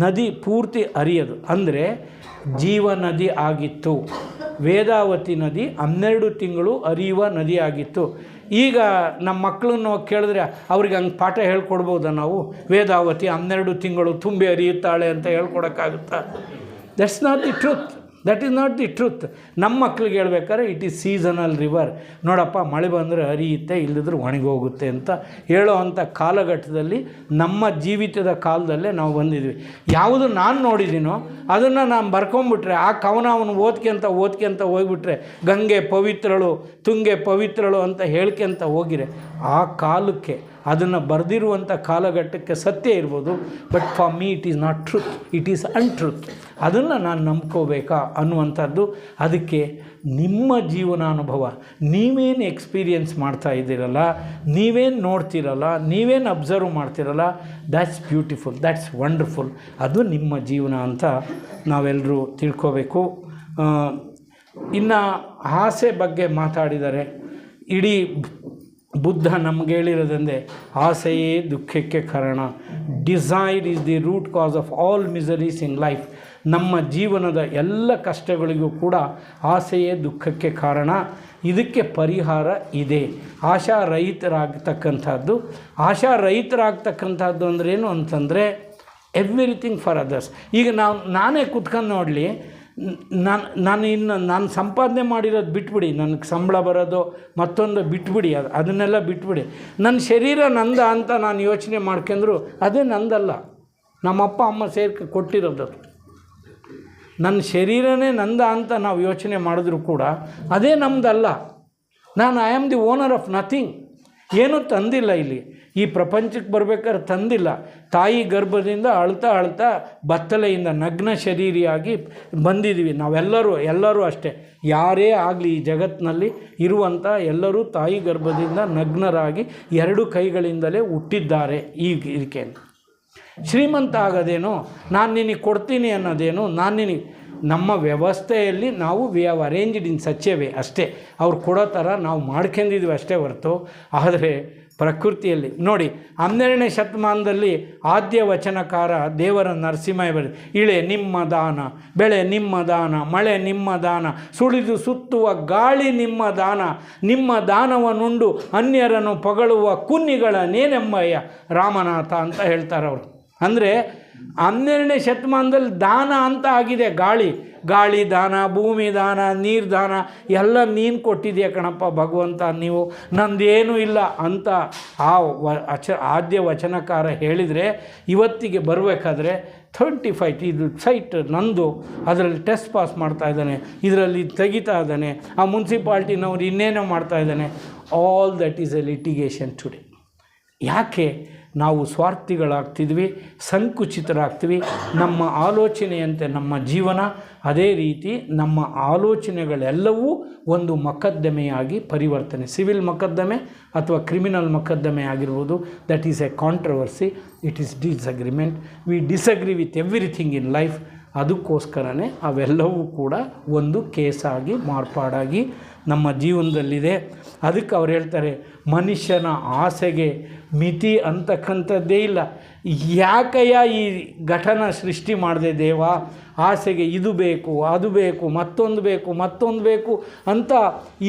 ನದಿ ಪೂರ್ತಿ ಹರಿಯೋದು, ಅಂದರೆ ಜೀವ ನದಿ ಆಗಿತ್ತು. ವೇದಾವತಿ ನದಿ 12 ತಿಂಗಳು ಹರಿಯುವ ನದಿ ಆಗಿತ್ತು. ಈಗ ನಮ್ಮ ಮಕ್ಕಳನ್ನು ಕೇಳಿದ್ರೆ ಅವ್ರಿಗೆ ಹಂಗೆ ಪಾಠ ಹೇಳ್ಕೊಡ್ಬೋದಾ ನಾವು? ವೇದಾವತಿ 12 ತಿಂಗಳು ತುಂಬಿ ಹರಿಯುತ್ತಾಳೆ ಅಂತ ಹೇಳ್ಕೊಡೋಕ್ಕಾಗುತ್ತಾ? That's not the truth, that is not the truth. ನಮ್ಮ ಮಕ್ಳಿಗೆ ಹೇಳ್ಬೇಕಾದ್ರೆ ಇಟ್ ಈಸ್ ಸೀಸನಲ್ ರಿವರ್, ನೋಡಪ್ಪ ಮಳೆ ಬಂದರೆ ಹರಿಯುತ್ತೆ, ಇಲ್ಲದಿದ್ರೆ ಒಣಗೋಗುತ್ತೆ ಅಂತ ಹೇಳೋ ಅಂಥ ಕಾಲಘಟ್ಟದಲ್ಲಿ ನಮ್ಮ ಜೀವಿತದ ಕಾಲದಲ್ಲೇ ನಾವು ಬಂದಿದ್ವಿ. ಯಾವುದು ನಾನು ನೋಡಿದ್ದೀನೋ ಅದನ್ನು ನಾನು ಬರ್ಕೊಂಬಿಟ್ರೆ, ಆ ಕವನ ಅವನು ಓದ್ಕೊಂತ ಹೋಗಿಬಿಟ್ರೆ, ಗಂಗೆ ಪವಿತ್ರಳು, ತುಂಗೆ ಪವಿತ್ರಳು ಅಂತ ಹೇಳ್ಕೊಂತ ಹೋಗಿರೆ, ಆ ಕಾಲಕ್ಕೆ ಅದನ್ನು ಬರೆದಿರುವಂಥ ಕಾಲಘಟ್ಟಕ್ಕೆ ಸತ್ಯ ಇರ್ಬೋದು, but for me it is not truth, it is untruth. ಅದನ್ನು ನಾನು ನಂಬ್ಕೋಬೇಕಾ ಅನ್ನುವಂಥದ್ದು. ಅದಕ್ಕೆ ನಿಮ್ಮ ಜೀವನಾನುಭವ, ನೀವೇನು ಎಕ್ಸ್ಪೀರಿಯೆನ್ಸ್ ಮಾಡ್ತಾ ಇದ್ದೀರಲ್ಲ, ನೀವೇನು ನೋಡ್ತಿರಲ್ಲ, ನೀವೇನು ಅಬ್ಸರ್ವ್ ಮಾಡ್ತಿರಲ್ಲ, ದ್ಯಾಟ್ಸ್ ಬ್ಯೂಟಿಫುಲ್, ದ್ಯಾಟ್ಸ್ ವಂಡರ್ಫುಲ್. ಅದು ನಿಮ್ಮ ಜೀವನ ಅಂತ ನಾವೆಲ್ಲರೂ ತಿಳ್ಕೋಬೇಕು. ಇನ್ನು ಆಸೆ ಬಗ್ಗೆ ಮಾತಾಡಿದ್ದಾರೆ. ಇಡೀ ಬುದ್ಧ ನಮ್ಗೆ ಹೇಳಿರೋದಂದರೆ ಆಸೆಯೇ ದುಃಖಕ್ಕೆ ಕಾರಣ. Desire is the root cause of all miseries in life. ನಮ್ಮ ಜೀವನದ ಎಲ್ಲ ಕಷ್ಟಗಳಿಗೂ ಕೂಡ ಆಸೆಯೇ ದುಃಖಕ್ಕೆ ಕಾರಣ. ಇದಕ್ಕೆ ಪರಿಹಾರ ಇದೆ. ಆಶಾರಹಿತರಾಗ್ತಕ್ಕಂಥದ್ದು ಅಂದ್ರೇನು ಅಂತಂದರೆ ಎವ್ರಿಥಿಂಗ್ ಫಾರ್ ಅದರ್ಸ್. ಈಗ ನಾನೇ ಕುತ್ಕೊಂಡು ನೋಡಲಿ, ನಾನು ಸಂಪಾದನೆ ಮಾಡಿರೋದು ಬಿಟ್ಬಿಡಿ, ನನಗೆ ಸಂಬಳ ಬರೋದು ಮತ್ತೊಂದು ಬಿಟ್ಬಿಡಿ, ಅದನ್ನೆಲ್ಲ ಬಿಟ್ಬಿಡಿ. ನನ್ನ ಶರೀರ ನಂದ ಅಂತ ನಾನು ಯೋಚನೆ ಮಾಡ್ಕೊಂಡ್ರು ಅದೇ ನಂದಲ್ಲ, ನಮ್ಮಪ್ಪ ಅಮ್ಮ ಸೇರ್ಕೆ ಕೊಟ್ಟಿರೋದು. ನನ್ನ ಶರೀರನೇ ನಂದ ಅಂತ ನಾವು ಯೋಚನೆ ಮಾಡಿದ್ರು ಕೂಡ ಅದೇ ನಮ್ಮದಲ್ಲ. I am the owner of nothing. ಏನೂ ತಂದಿಲ್ಲ ಇಲ್ಲಿ. ಈ ಪ್ರಪಂಚಕ್ಕೆ ಬರ್ಬೇಕಾದ್ರೆ ತಂದಿಲ್ಲ. ತಾಯಿ ಗರ್ಭದಿಂದ ಅಳ್ತಾ ಬತ್ತಲೆಯಿಂದ ನಗ್ನ ಶರೀರಿಯಾಗಿ ಬಂದಿದ್ದೀವಿ ನಾವೆಲ್ಲರೂ ಅಷ್ಟೇ. ಯಾರೇ ಆಗಲಿ ಈ ಜಗತ್ತಿನಲ್ಲಿ ಇರುವಂಥ ಎಲ್ಲರೂ ತಾಯಿ ಗರ್ಭದಿಂದ ನಗ್ನರಾಗಿ 2 ಕೈಗಳಿಂದಲೇ ಹುಟ್ಟಿದ್ದಾರೆ. ಇದಕ್ಕೆ ಶ್ರೀಮಂತ ಆಗೋದೇನು, ನಾನು ನಿನಗೆ ಕೊಡ್ತೀನಿ ಅನ್ನೋದೇನು, ನಾನು ನಿನಗೆ ನಮ್ಮ ವ್ಯವಸ್ಥೆಯಲ್ಲಿ ನಾವು we have arranged in such A way ಅಷ್ಟೇ. ಅವ್ರು ಕೊಡೋ ಥರ ನಾವು ಮಾಡ್ಕೊಂಡಿದ್ವಿ ಅಷ್ಟೇ ಹೊರತು. ಆದರೆ ಪ್ರಕೃತಿಯಲ್ಲಿ ನೋಡಿ, 12ನೇ ಶತಮಾನದಲ್ಲಿ ಆದ್ಯ ವಚನಕಾರ ದೇವರ ನರಸಿಂಹ ಬರೆದ ಇಳೆ ನಿಮ್ಮ ದಾನ, ಬೆಳೆ ನಿಮ್ಮ ದಾನ, ಮಳೆ ನಿಮ್ಮ ದಾನ, ಸುಳಿದು ಸುತ್ತುವ ಗಾಳಿ ನಿಮ್ಮ ದಾನ, ನಿಮ್ಮ ದಾನವನ್ನುಂಡು ಅನ್ಯರನ್ನು ಪೊಗಳುವ ಕುನ್ನಿಗಳ ನೇನೆಂಬಯ್ಯ ರಾಮನಾಥ ಅಂತ ಹೇಳ್ತಾರೆ ಅವರು. ಅಂದರೆ 12ನೇ ಶತಮಾನದಲ್ಲಿ ದಾನ ಅಂತ ಆಗಿದೆ. ಗಾಳಿ ದಾನ, ಭೂಮಿ ದಾನ, ನೀರು ದಾನ ಎಲ್ಲ ನೀನು ಕೊಟ್ಟಿದೆಯಾ ಕಣಪ್ಪ ಭಗವಂತ, ನೀವು ನಂದೇನೂ ಇಲ್ಲ ಅಂತ ಆದ್ಯ ವಚನಕಾರ ಹೇಳಿದರೆ, ಇವತ್ತಿಗೆ ಬರಬೇಕಾದ್ರೆ 35 ಇದು ಸೈಟ್ ನಂದು, ಅದರಲ್ಲಿ ಟೆಸ್ಟ್ ಪಾಸ್ ಮಾಡ್ತಾ ಇದ್ದಾನೆ, ಇದರಲ್ಲಿ ತೆಗಿತಾ ಇದ್ದಾನೆ, ಆ ಮುನ್ಸಿಪಾಲ್ಟಿನವ್ರು ಇನ್ನೇನೋ ಮಾಡ್ತಾ ಇದ್ದಾನೆ. All that is A litigation today. ಯಾಕೆ ನಾವು ಸ್ವಾರ್ಥಿಗಳಾಗ್ತಿದ್ವಿ, ಸಂಕುಚಿತರಾಗ್ತೀವಿ. ನಮ್ಮ ಆಲೋಚನೆಯಂತೆ ನಮ್ಮ ಜೀವನ, ಅದೇ ರೀತಿ ನಮ್ಮ ಆಲೋಚನೆಗಳೆಲ್ಲವೂ ಒಂದು ಮೊಕದ್ದಮೆಯಾಗಿ ಪರಿವರ್ತನೆ, ಸಿವಿಲ್ ಮೊಕದ್ದಮೆ ಅಥವಾ ಕ್ರಿಮಿನಲ್ ಮೊಕದ್ದಮೆ ಆಗಿರ್ಬೋದು. That is a controversy, it is disagreement, we disagree with everything in life. ಅದಕ್ಕೋಸ್ಕರನೇ ಅವೆಲ್ಲವೂ ಕೂಡ ಒಂದು ಕೇಸಾಗಿ ಮಾರ್ಪಾಡಾಗಿ ನಮ್ಮ ಜೀವನದಲ್ಲಿದೆ. ಅದಕ್ಕೆ ಅವ್ರು ಹೇಳ್ತಾರೆ, ಮನುಷ್ಯನ ಆಸೆಗೆ ಮಿತಿ ಅಂತಕ್ಕಂಥದ್ದೇ ಇಲ್ಲ. ಯಾಕಯ್ಯ ಈ ಘಟನ ಸೃಷ್ಟಿ ಮಾಡಿದೆ ದೇವ? ಆಸೆಗೆ ಇದು ಬೇಕು, ಅದು ಬೇಕು, ಮತ್ತೊಂದು ಬೇಕು ಅಂತ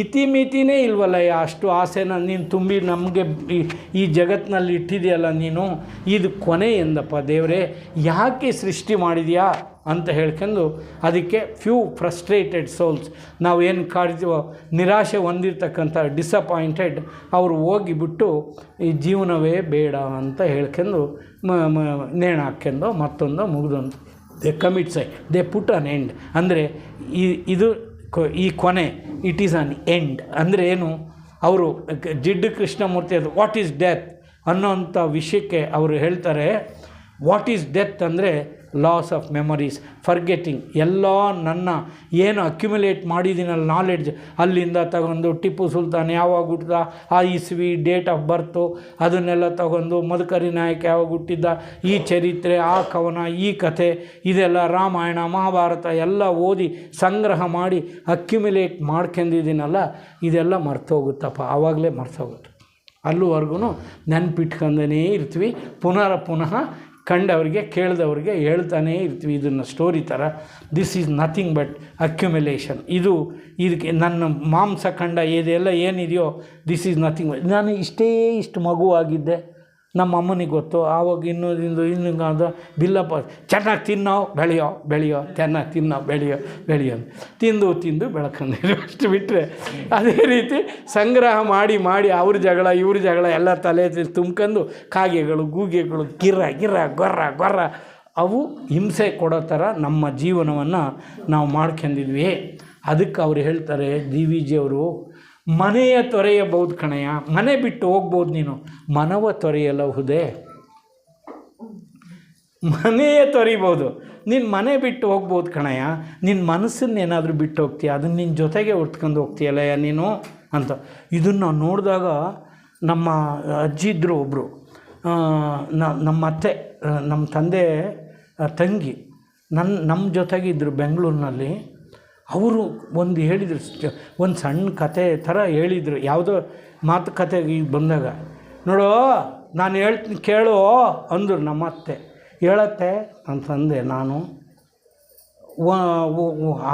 ಇತಿಮಿತಿನೇ ಇಲ್ವಲ್ಲಯ್ಯ. ಅಷ್ಟು ಆಸೆನ ನೀನು ತುಂಬಿ ನಮಗೆ ಈ ಜಗತ್ತಿನಲ್ಲಿ ಇಟ್ಟಿದೆಯಲ್ಲ ನೀನು, ಇದು ಕೊನೆ ಎಂದಪ್ಪ ದೇವರೇ, ಯಾಕೆ ಸೃಷ್ಟಿ ಮಾಡಿದೆಯಾ ಅಂತ ಹೇಳ್ಕೊಂಡು ಅದಕ್ಕೆ ಫ್ಯೂ ಫ್ರಸ್ಟ್ರೇಟೆಡ್ ಸೋಲ್ಸ್, ನಾವು ಏನು ಕಾಡ್ತೀವೋ ನಿರಾಶೆ ಹೊಂದಿರ್ತಕ್ಕಂಥ ಡಿಸಪಾಯಿಂಟೆಡ್, ಅವರು ಹೋಗಿಬಿಟ್ಟು ಈ ಜೀವನವೇ ಬೇಡ ಅಂತ ಹೇಳ್ಕೊಂಡು ನೇಣು ಹಾಕ್ಕೊಂಡು ಮತ್ತೊಂದು ಮುಗಿದೊಂದು ದೇ ಕಮಿಟ್ ಸೈ ದೇ ಪುಟ್ ಅನ್ ಎಂಡ್. ಅಂದರೆ ಈ ಕೊನೆ, ಇಟ್ ಈಸ್ ಅನ್ ಎಂಡ್. ಅಂದರೆ ಏನು, ಅವರು ಜಿಡ್ಡು ಕೃಷ್ಣಮೂರ್ತಿ ಅದು ವಾಟ್ ಈಸ್ ಡೆತ್ ಅನ್ನೋಂಥ ವಿಷಯಕ್ಕೆ ಅವರು ಹೇಳ್ತಾರೆ. ವಾಟ್ ಈಸ್ ಡೆತ್ ಅಂದರೆ ಲಾಸ್ ಆಫ್ ಮೆಮೊರೀಸ್, ಫರ್ಗೆಟಿಂಗ್. ಎಲ್ಲ ನನ್ನ ಏನು ಅಕ್ಯುಮುಲೇಟ್ ಮಾಡಿದ್ದೀನಲ್ಲ ನಾಲೆಡ್ಜ್, ಅಲ್ಲಿಂದ ತಗೊಂಡು ಟಿಪ್ಪು ಸುಲ್ತಾನ್ ಯಾವಾಗ ಹುಟ್ಟಿದ, ಆ ಇಸ್ವಿ, ಡೇಟ್ ಆಫ್ ಬರ್ತು, ಅದನ್ನೆಲ್ಲ ತಗೊಂಡು ಮದಕರಿ ನಾಯಕ ಯಾವಾಗ ಹುಟ್ಟಿದ್ದ, ಈ ಚರಿತ್ರೆ, ಆ ಕವನ, ಈ ಕಥೆ, ಇದೆಲ್ಲ ರಾಮಾಯಣ ಮಹಾಭಾರತ ಎಲ್ಲ ಓದಿ ಸಂಗ್ರಹ ಮಾಡಿ ಅಕ್ಯುಮುಲೇಟ್ ಮಾಡ್ಕೊಂಡಿದ್ದೀನಲ್ಲ, ಇದೆಲ್ಲ ಮರ್ತೋಗುತ್ತಪ್ಪ. ಆವಾಗಲೇ ಮರ್ತೋಗುತ್ತೆ. ಅಲ್ಲಿವರೆಗೂ ನೆನಪಿಟ್ಕೊಂಡೇ ಇರ್ತೀವಿ. ಪುನಃ ಕಂಡವ್ರಿಗೆ ಕೇಳಿದವ್ರಿಗೆ ಹೇಳ್ತಾನೇ ಇರ್ತೀವಿ ಇದನ್ನು ಸ್ಟೋರಿ ಥರ. This is nothing but accumulation. ಇದಕ್ಕೆ ನನ್ನ ಮಾಂಸ ಖಂಡ ಇದೆಲ್ಲ ಏನಿದೆಯೋ, ದಿಸ್ ಈಸ್ ನಥಿಂಗ್ ಬಟ್. ನಾನು ಇಷ್ಟು ಮಗುವಾಗಿದ್ದೆ, ನಮ್ಮ ಅಮ್ಮನಿಗೆ ಗೊತ್ತು. ಆವಾಗ ಇನ್ನೂ ಬಿಲ್ಲಪ್ಪ ಚೆನ್ನಾಗಿ ತಿನ್ನೋ ಬೆಳೆಯೋ ಚೆನ್ನಾಗಿ ತಿನ್ನೋ ಬೆಳೆಯೋ ತಿಂದು ಬೆಳ್ಕೊಂಡಿರು. ಅಷ್ಟು ಬಿಟ್ಟರೆ ಅದೇ ರೀತಿ ಸಂಗ್ರಹ ಮಾಡಿ ಅವ್ರ ಜಗಳ ಇವ್ರ ಜಗಳ ಎಲ್ಲ ತಲೆ ತುಂಬ್ಕೊಂಡು ಕಾಗೆಗಳು ಗೂಗೆಗಳು ಗಿರ್ರ ಗೊರ್ರ ಅವು ಹಿಂಸೆ ಕೊಡೋ ಥರ ನಮ್ಮ ಜೀವನವನ್ನು ನಾವು ಮಾಡ್ಕೊಂಡಿದ್ವಿ. ಅದಕ್ಕೆ ಅವ್ರು ಹೇಳ್ತಾರೆ, ಡಿ ವಿ ಜಿಯವರು, ಮನೆಯ ತೊರೆಯಬಹುದು ಕಣಯ್ಯ, ಮನೆ ಬಿಟ್ಟು ಹೋಗ್ಬೋದು ನೀನು, ಮನವ ತೊರೆಯಲಹುದೇ. ಮನೆಯ ತೊರಿಬೋದು, ನೀನು ಮನೆ ಬಿಟ್ಟು ಹೋಗ್ಬೋದು ಕಣಯ್ಯ, ನಿನ್ನ ಮನಸ್ಸನ್ನೇನಾದರೂ ಬಿಟ್ಟು ಹೋಗ್ತೀಯ, ಅದನ್ನು ನಿನ್ನ ಜೊತೆಗೆ ಹೊತ್ಕೊಂಡು ಹೋಗ್ತೀಯಲ್ಲಯ್ಯ ನೀನು ಅಂತ. ಇದನ್ನು ನೋಡಿದಾಗ ನಮ್ಮ ಅಜ್ಜಿ ಇದ್ದರು ಒಬ್ಬರು, ನಮ್ಮ ಅತ್ತೆ, ನಮ್ಮ ತಂದೆ ತಂಗಿ ನಮ್ಮ ಜೊತೆಗಿದ್ದರು ಬೆಂಗಳೂರಿನಲ್ಲಿ. ಅವರು ಒಂದು ಹೇಳಿದರು, ಒಂದು ಸಣ್ಣ ಕತೆ ಥರ ಹೇಳಿದರು, ಯಾವುದೋ ಮಾತುಕತೆಗೆ ಬಂದಾಗ. ನೋಡು ನಾನು ಹೇಳ್ತೀನಿ ಕೇಳು ಅಂದರು ನಮ್ಮ ಅತ್ತೆ. ಹೇಳತ್ತೆ ಅಂತಂದೆ ನಾನು.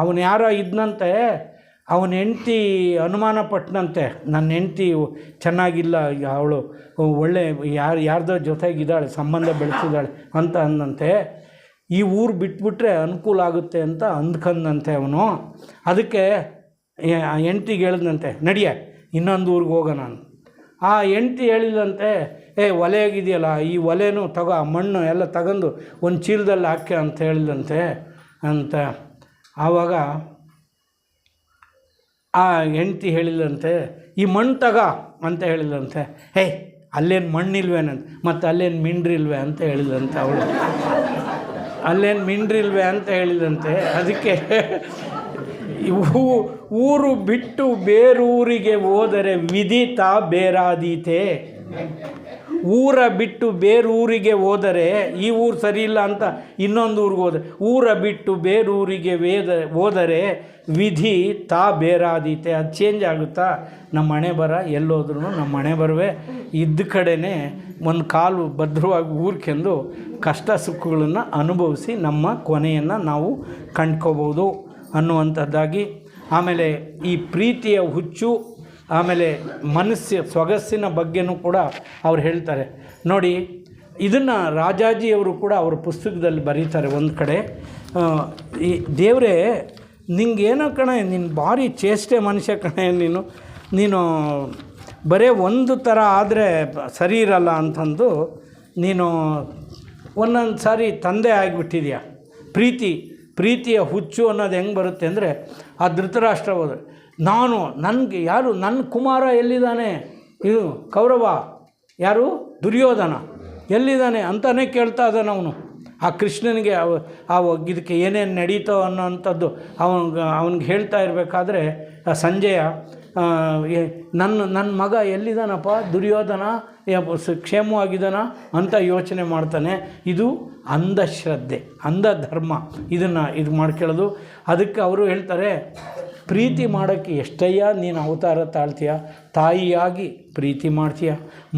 ಅವನು ಯಾರೋ ಇದ್ನಂತೆ, ಅವನ ಹೆಂಡ್ತಿ ಅನುಮಾನ ಪಟ್ಟನಂತೆ, ನನ್ನ ಹೆಂಡ್ತಿ ಚೆನ್ನಾಗಿಲ್ಲ, ಅವಳು ಒಳ್ಳೆ ಯಾರ್ದೋ ಜೊತೆಗಿದ್ದಾಳೆ, ಸಂಬಂಧ ಬೆಳೆಸಿದ್ದಾಳೆ ಅಂತ ಅಂದಂತೆ. ಈ ಊರು ಬಿಟ್ಬಿಟ್ರೆ ಅನುಕೂಲ ಆಗುತ್ತೆ ಅಂತ ಅಂದ್ಕೊಂಡಂತೆ ಅವನು. ಅದಕ್ಕೆ ಹೆಂಡ್ತಿಗೆ ಹೇಳಿದಂತೆ, ನಡಿಯ ಇನ್ನೊಂದು ಊರಿಗೆ ಹೋಗೋಣ ಅಂತ. ಆ ಹೆಂಡ್ತಿ ಹೇಳಿದಂತೆ, ಒಲೆ ಆಗಿದೆಯಲ್ಲ, ಈ ಒಲೆನೂ ಮಣ್ಣು ಎಲ್ಲ ತಗೊಂಡು ಒಂದು ಚೀಲದಲ್ಲಿ ಹಾಕಿ ಅಂತ ಹೇಳಿದಂತೆ ಅಂತ. ಆವಾಗ ಆ ಹೆಂಡ್ತಿ ಹೇಳಿದಂತೆ, ಈ ಮಣ್ಣು ಅಂತ ಹೇಳಿದಂತೆ. ಹೇ, ಅಲ್ಲೇನು ಮಣ್ಣಿಲ್ವೇನಂತ, ಮತ್ತು ಅಲ್ಲೇನು ಮಿಂಡ್ರಿಲ್ವೇ ಅಂತ ಹೇಳಿದಂತೆ ಅವಳು. ಅಲ್ಲೇನು ಮಿಂಡ್ರಿಲ್ವೇ ಅಂತ ಹೇಳಿದಂತೆ. ಅದಕ್ಕೆ ಊರು ಬಿಟ್ಟು ಬೇರೂರಿಗೆ ಹೋದರೆ ವಿಧಿತ ಬೇರಾದೀತೆ. ಊರ ಬಿಟ್ಟು ಬೇರೂರಿಗೆ ಹೋದರೆ, ಈ ಊರು ಸರಿ ಇಲ್ಲ ಅಂತ ಇನ್ನೊಂದು ಊರಿಗೆ ಹೋದರೆ, ಊರ ಬಿಟ್ಟು ಬೇರೂರಿಗೆ ಹೋದರೆ ವಿಧಿ ತಾ ಬೇರಾದೀತೆ. ಅದು ಚೇಂಜ್ ಆಗುತ್ತಾ? ನಮ್ಮ ಹಣೆ ಬರ ಎಲ್ಲೋದ್ರೂ ನಮ್ಮ ಹಣೆ ಬರವೇ ಇದ್ದ ಕಡೆನೇ ಒಂದು ಕಾಲು ಭದ್ರವಾಗಿ ಊರ್ಕೆಂದು ಕಷ್ಟ ಸುಖಗಳನ್ನು ಅನುಭವಿಸಿ ನಮ್ಮ ಕೊನೆಯನ್ನು ನಾವು ಕಂಡ್ಕೋಬೋದು ಅನ್ನುವಂಥದ್ದಾಗಿ. ಆಮೇಲೆ ಈ ಪ್ರೀತಿಯ ಹುಚ್ಚು, ಆಮೇಲೆ ಸೊಗಸ್ಸಿನ ಬಗ್ಗೆನೂ ಕೂಡ ಅವ್ರು ಹೇಳ್ತಾರೆ ನೋಡಿ. ಇದನ್ನು ರಾಜಾಜಿಯವರು ಕೂಡ ಅವ್ರ ಪುಸ್ತಕದಲ್ಲಿ ಬರೀತಾರೆ ಒಂದು ಕಡೆ. ಈ ದೇವರೇ ನಿಂಗೇನೋ ಕಣೆ, ನೀನು ಭಾರಿ ಚೇಷ್ಟೆ ಮನುಷ್ಯ ಕಣೆ, ನೀನು ಬರೀ ಒಂದು ಥರ ಆದರೆ ಸರಿ ಇರಲ್ಲ ಅಂತಂದು ನೀನು ಒಂದೊಂದು ಸಾರಿ ತಂದೆ ಆಗಿಬಿಟ್ಟಿದೆಯಾ. ಪ್ರೀತಿಯ ಹುಚ್ಚು ಅನ್ನೋದು ಹೆಂಗೆ ಬರುತ್ತೆ ಅಂದರೆ, ಆ ಧೃತರಾಷ್ಟ್ರ ಹೋದರೆ ನನಗೆ ಯಾರು, ನನ್ನ ಕುಮಾರ ಎಲ್ಲಿದ್ದಾನೆ, ಇದು ಕೌರವ ಯಾರು, ದುರ್ಯೋಧನ ಎಲ್ಲಿದ್ದಾನೆ ಅಂತಲೇ ಕೇಳ್ತಾ ಇದ್ದಾನೆ ಅವನು. ಆ ಕೃಷ್ಣನಿಗೆ ಇದಕ್ಕೆ ಏನೇನು ನಡೀತೋ ಅನ್ನೋವಂಥದ್ದು ಅವನಿಗೆ ಹೇಳ್ತಾ ಇರಬೇಕಾದ್ರೆ ಸಂಜಯ ನನ್ನ ಮಗ ಎಲ್ಲಿದ್ದಾನಪ್ಪ, ದುರ್ಯೋಧನ ಕ್ಷೇಮವಾಗಿದ್ದಾನ ಅಂತ ಯೋಚನೆ ಮಾಡ್ತಾನೆ. ಇದು ಅಂಧಶ್ರದ್ಧೆ, ಅಂಧಧರ್ಮ. ಇದು ಮಾಡ್ಕೊಳ್ಳೋದು. ಅದಕ್ಕೆ ಅವರು ಹೇಳ್ತಾರೆ, ಪ್ರೀತಿ ಮಾಡೋಕ್ಕೆ ಎಷ್ಟಯ್ಯ ನೀನು ಅವತಾರ ತಾಳ್ತೀಯ. ತಾಯಿಯಾಗಿ ಪ್ರೀತಿ ಮಾಡ್ತೀಯ,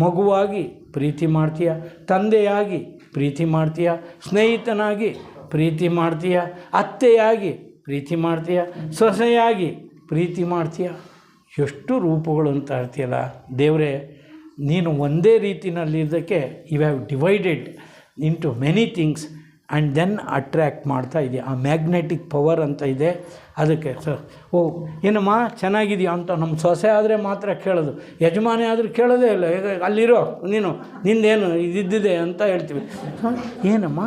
ಮಗುವಾಗಿ ಪ್ರೀತಿ ಮಾಡ್ತೀಯ, ತಂದೆಯಾಗಿ ಪ್ರೀತಿ ಮಾಡ್ತೀಯ, ಸ್ನೇಹಿತನಾಗಿ ಪ್ರೀತಿ ಮಾಡ್ತೀಯ, ಅತ್ತೆಯಾಗಿ ಪ್ರೀತಿ ಮಾಡ್ತೀಯ, ಸೊಸೆಯಾಗಿ ಪ್ರೀತಿ ಮಾಡ್ತೀಯ. ಎಷ್ಟು ರೂಪಗಳು ಅಂತ ಇರ್ತೀಯಲ್ಲ ದೇವರೇ. ನೀನು ಒಂದೇ ರೀತಿಯಲ್ಲಿದ್ದಕ್ಕೆ you have divided into many things and then attract ಮಾಡ್ತಾ ಇದೆಯಾ. ಆ ಮ್ಯಾಗ್ನೆಟಿಕ್ ಪವರ್ ಅಂತ ಇದೆ. ಅದಕ್ಕೆ ಏನಮ್ಮ ಚೆನ್ನಾಗಿದೆಯಾ ಅಂತ ನಮ್ಮ ಸೊಸೆ ಆದರೆ ಮಾತ್ರ ಕೇಳೋದು, ಯಜಮಾನಿ ಆದರೂ ಕೇಳೋದೇ ಇಲ್ಲ. ಅಲ್ಲಿರೋ ನಿಂದೇನು ಇದ್ದಿದೆ ಅಂತ ಹೇಳ್ತೀವಿ. ಏನಮ್ಮ